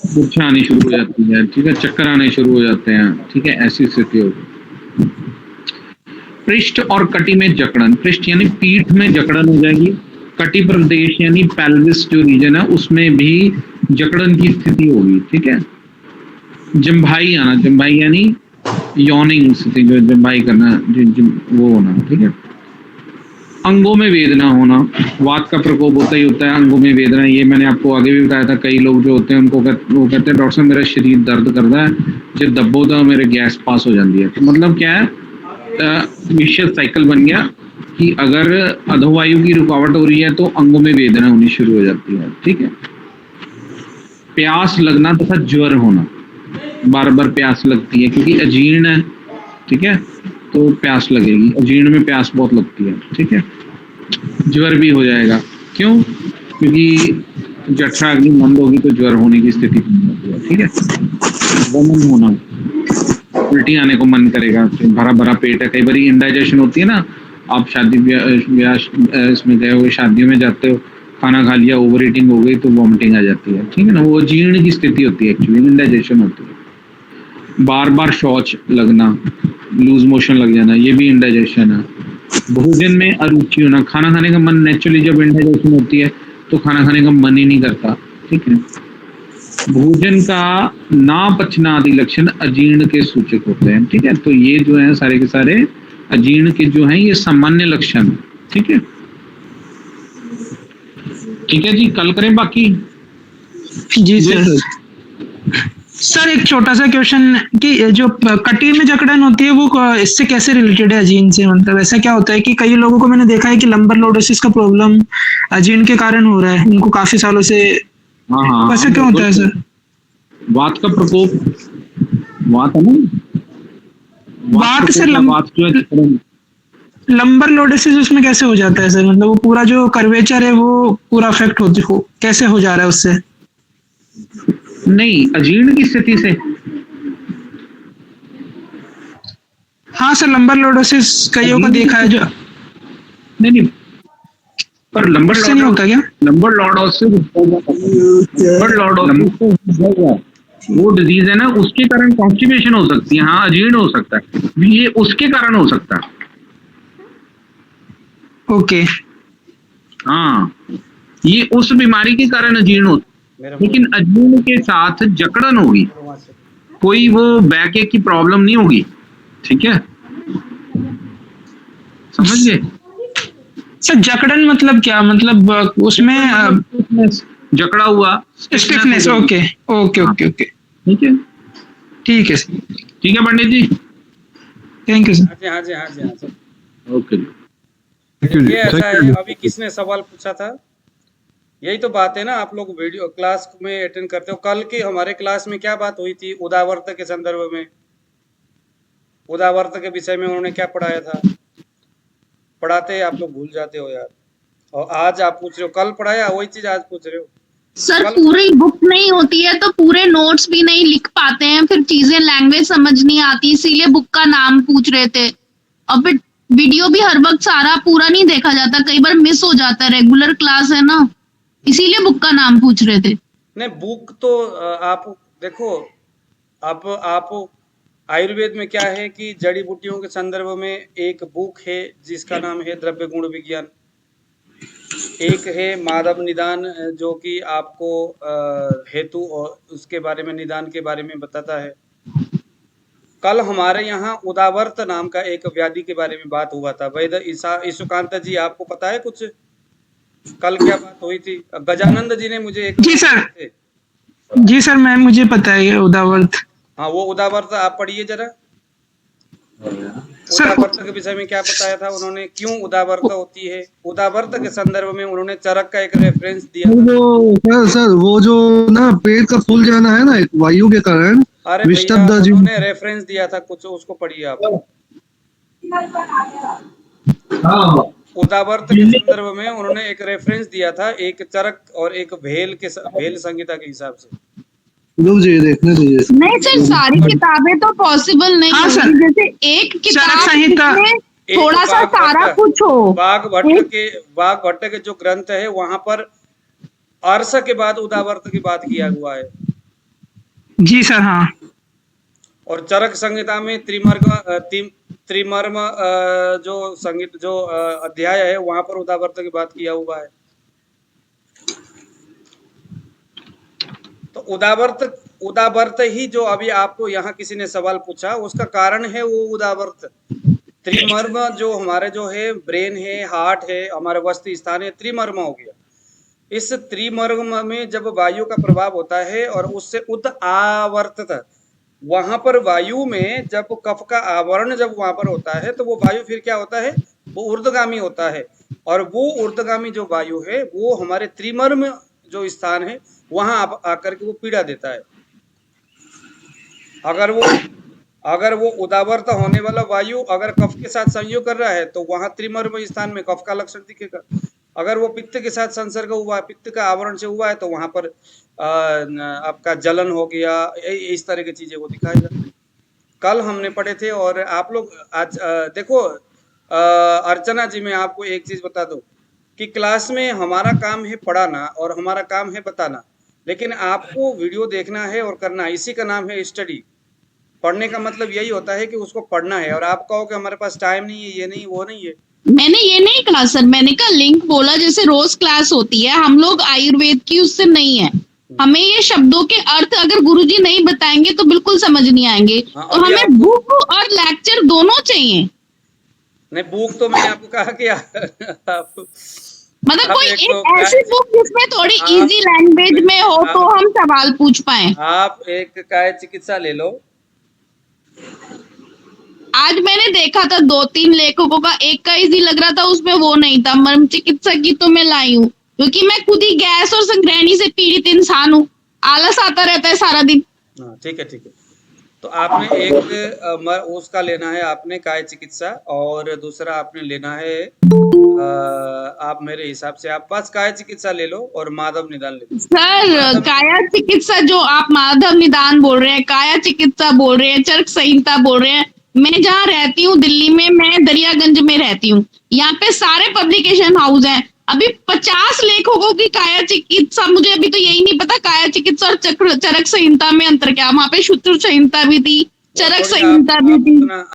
मूर्छा आनी शुरू हो जाती है, ठीक है, चक्कर आने शुरू हो जाते हैं, ठीक है, ऐसी स्थिति होगी। पृष्ठ और कटी में जकड़न, पृष्ठ यानी पीठ में जकड़न हो जाएगी, कटी प्रदेश यानी पेल्विस जो रीजन है उसमें भी जकड़न की स्थिति होगी, ठीक है। जम्भाई आना, जम्भाई यानी यॉनिंग स्थिति, जो जम्भाई करना, वो होना, ठीक है। अंगों में वेदना होना, वात का प्रकोप होता ही होता है, अंगों में वेदना, ये मैंने आपको आगे भी बताया था। कई लोग जो होते हैं उनको वो कहते हैं डॉक्टर साहब मेरा शरीर दर्द करता है, जब दब्बो होता है मेरे गैस पास हो जाती है। तो मतलब क्या है, विशेष साइकिल बन गया कि अगर अधोवायु की रुकावट हो रही है तो अंगों में वेदना होनी शुरू हो जाती है, ठीक है। प्यास लगना तथा ज्वर होना, बार बार प्यास लगती है क्योंकि अजीर्ण है, ठीक है, तो प्यास लगेगी, अजीर्ण में प्यास बहुत लगती है, ठीक है। ज्वर भी हो जाएगा, क्यों? क्योंकि जठरा अग्नि मंद होगी तो ज्वर होने की स्थिति होती है, ठीक है। वमन होना, उल्टी आने को मन करेगा, भरा भरा पेट है, कई बार इंडाइजेशन होती है ना, आप शादी ब्याह इसमें गए हुए, शादियों में जाते हो, खाना खा लिया, ओवर ईटिंग हो गई तो वॉमिटिंग आ जाती है, ठीक है ना, वो जीर्ण की स्थिति होती है, एक्चुअली इंडाइजेशन होती है। बार बार शौच लगना, लूज मोशन लग जाना, ये भी इंडाइजेशन है। भोजन में अरुचि होना, खाना खाने का मन, नेचुरली जब इंडाइजेशन होती है तो खाना खाने का मन ही नहीं करता, ठीक है। भोजन का ना पचना आदि लक्षण अजीर्ण के सूचक होते हैं, ठीक है। तो ये जो है सारे के सारे अजीर्ण के जो हैं ये सामान्य लक्षण, ठीक है। ठीक है जी, कल करें बाकी। जी सर। सर एक छोटा सा क्वेश्चन कि जो कटी में जकड़न होती है वो इससे कैसे रिलेटेड है अजीर्ण से? मतलब ऐसा क्या होता है कि कई लोगों को मैंने देखा है कि लंबर लोडोसिस का प्रॉब्लम अजीर्ण के कारण हो रहा है, उनको काफी सालों से। हाँ, ऐसा क्यों होता है सर? वात का प्रकोप, वात है ना, वात से लंबर लोडोसिस उसमें कैसे हो जाता है सर? मतलब वो पूरा जो कर्वेचर है वो पूरा अफेक्ट कैसे हो जा रहा है उससे? नहीं, अजीर्ण की स्थिति से। हाँ सर, लंबर लोडोसिस कईयों को देखा है जो नहीं, पर लंबर नहीं होता क्या? लंबर लॉर्डोसिस वो डिजीज है ना, उसके कारण कॉन्स्टिपेशन हो सकती है, हाँ अजीर्ण हो सकता है, ये उसके कारण हो सकता है। ओके, हाँ, ये उस बीमारी के कारण अजीर्ण होता है, लेकिन अजीर्ण के साथ जकड़न होगी, कोई वो बैक एक की प्रॉब्लम नहीं होगी। ठीक है, समझ गए? सर जकड़न मतलब क्या, मतलब उसमें जकड़ा हुआ, stiffness. Okay okay okay okay, ठीक है, ठीक है सर, ठीक है पंडित जी, थैंक यू सर। हाँ जी हाँ जी हाँ जी। ओके। ये ऐसा है, अभी किसने सवाल पूछा था? यही तो बात है ना, आप लोग वीडियो क्लास में अटेंड करते हो। कल की हमारे क्लास में क्या बात हुई थी उदावर्त के संदर्भ में? उदावर्त के विषय में उन्होंने क्या पढ़ाया था? पढ़ाते आप लोग भूल जाते हो यार, और आज आप पूछ रहे हो कल पढ़ाया वही चीज आज पूछ रहे हो। सर पूरी बुक नहीं होती है तो पूरे नोट्स भी नहीं लिख पाते हैं, फिर चीजें लैंग्वेज समझ नहीं आती, इसीलिए बुक का नाम पूछ रहे थे। और फिर वीडियो भी हर वक्त सारा पूरा नहीं देखा जाता, कई बार मिस हो जाता है, रेगुलर क्लास है ना, इसीलिए बुक का नाम पूछ रहे थे। नहीं बुक तो आप देखो, आप आयुर्वेद में क्या है कि जड़ी बूटियों के संदर्भ में एक बुक है जिसका नाम है द्रव्य गुण विज्ञान, एक है माधव निदान जो कि आपको हेतु और उसके बारे में, निदान के बारे में बताता है। कल हमारे यहाँ उदावर्त नाम का एक व्याधि के बारे में बात हुआ था। वैद ईशुकांत जी, आपको पता है कुछ कल क्या बात हुई थी? गजानंद जी ने मुझे एक जी सर, जी सर मैं मुझे पता है ये उदावर्त। हाँ वो उदावर्त आप पढ़िए जरा। सर उदावर्त के विषय में क्या बताया था उन्होंने, क्यों उदावर्त होती है? उदावर्त के संदर्भ में उन्होंने चरक का एक रेफरेंस दिया था। वो सर वो जो ना पेट का फूल जाना है ना एक वायु के कारण, अरे भैया उन्होंने रेफरेंस दिया था कुछ, उसको पढ़िए आप। उदावर्त के संदर्भ में उन्होंने एक रेफरेंस दिया था, एक चरक और एक भेल संहिता के हिसाब से। देखने दीजिए। नहीं सर, सारी किताबें तो पॉसिबल नहीं हाँ सर, होगी, जैसे एक किताब संहिता जिसमें थोड़ा सा सारा कुछ हो। बाघ भट्ट के जो ग्रंथ है वहां पर अर्स के बाद उदावर्त की बात किया हुआ है। जी सर, हाँ। और चरक संहिता में त्रिमर्म जो संगीत जो अध्याय है वहां पर उदावर्त की बात किया हुआ है। तो उदावर्त ही जो अभी आपको यहाँ किसी ने सवाल पूछा उसका कारण है वो उदावर्त। त्रिमर्म जो हमारे जो है ब्रेन है, हार्ट है, हमारा वस्तु स्थान है, त्रिमर्म हो गया। इस त्रिमर्म में जब वायु का प्रभाव होता है और उससे उद आवर्तत, वहां पर वायु में जब कफ का आवरण जब वहां पर होता है तो वो वायु फिर क्या होता है, वो ऊर्ध्वगामी होता है। और वो ऊर्ध्वगामी जो वायु है वो हमारे त्रिमर्म जो स्थान है वहां आकर के वो पीड़ा देता है। अगर वो उदावर्त होने वाला वायु अगर कफ के साथ संयोग कर रहा है तो वहां त्रिमर्म स्थान में कफ का लक्षण दिखेगा। अगर वो पित्त के साथ संसर्ग हुआ, पित्त का आवरण से हुआ है तो वहां पर आपका जलन हो गया, इस तरह की चीजें वो दिखाएगा। कल हमने पढ़े थे। और आप लोग आज देखो अर्चना जी, मैं आपको एक चीज बता दूं कि क्लास में हमारा काम है पढ़ाना और हमारा काम है बताना, लेकिन आपको वीडियो देखना है और करना है, इसी का नाम है स्टडी। पढ़ने का मतलब यही होता है कि उसको पढ़ना है। और आप कहो कि हमारे पास टाइम नहीं है, ये नहीं वो नहीं है, मैंने ये नहीं कहा सर, मैंने कहा लिंक बोला, जैसे रोज क्लास होती है, हम लोग आयुर्वेद की उससे नहीं है, हमें ये शब्दों के अर्थ अगर गुरुजी नहीं बताएंगे तो बिल्कुल समझ नहीं आएंगे। तो हमें बुक और लेक्चर दोनों चाहिए। नहीं बुक तो मैंने आपको कहा कि मतलब कोई एक ऐसी बुक जिसमें थोड़ी इजी लैंग्वेज में हो तो हम सवाल पूछ पाए। आप एक काय चिकित्सा ले लो। आज मैंने देखा था 2-3 लेखकों का, एक का इजी लग रहा था, उसमें वो नहीं था। मर्म चिकित्सा की तो मैं लाई हूँ क्योंकि मैं खुद ही गैस और संग्रहणी से पीड़ित इंसान हूँ, आलस आता रहता है सारा दिन। ठीक है ठीक है। तो आपने एक उसका लेना है, आपने काय चिकित्सा, और दूसरा आपने लेना है आप मेरे हिसाब से आप बस काय चिकित्सा ले लो और माधव निदान ले लो। सर काया चिकित्सा जो आप माधव निदान बोल रहे हैं, काया चिकित्सा बोल रहे हैं, चरक संहिता बोल रहे हैं, मैं जहाँ रहती हूँ दिल्ली में, मैं दरियागंज में रहती हूँ, यहाँ पे सारे पब्लिकेशन हाउस हैं। अभी 50 लेखकों की काया चिकित्सा, मुझे अभी तो यही नहीं पता काया चिकित्सा और चरक संहिता में अंतर क्या, वहां पे सूत्र संहिता भी थी, चरक थोड़ी संहिता भी आप थी। अपना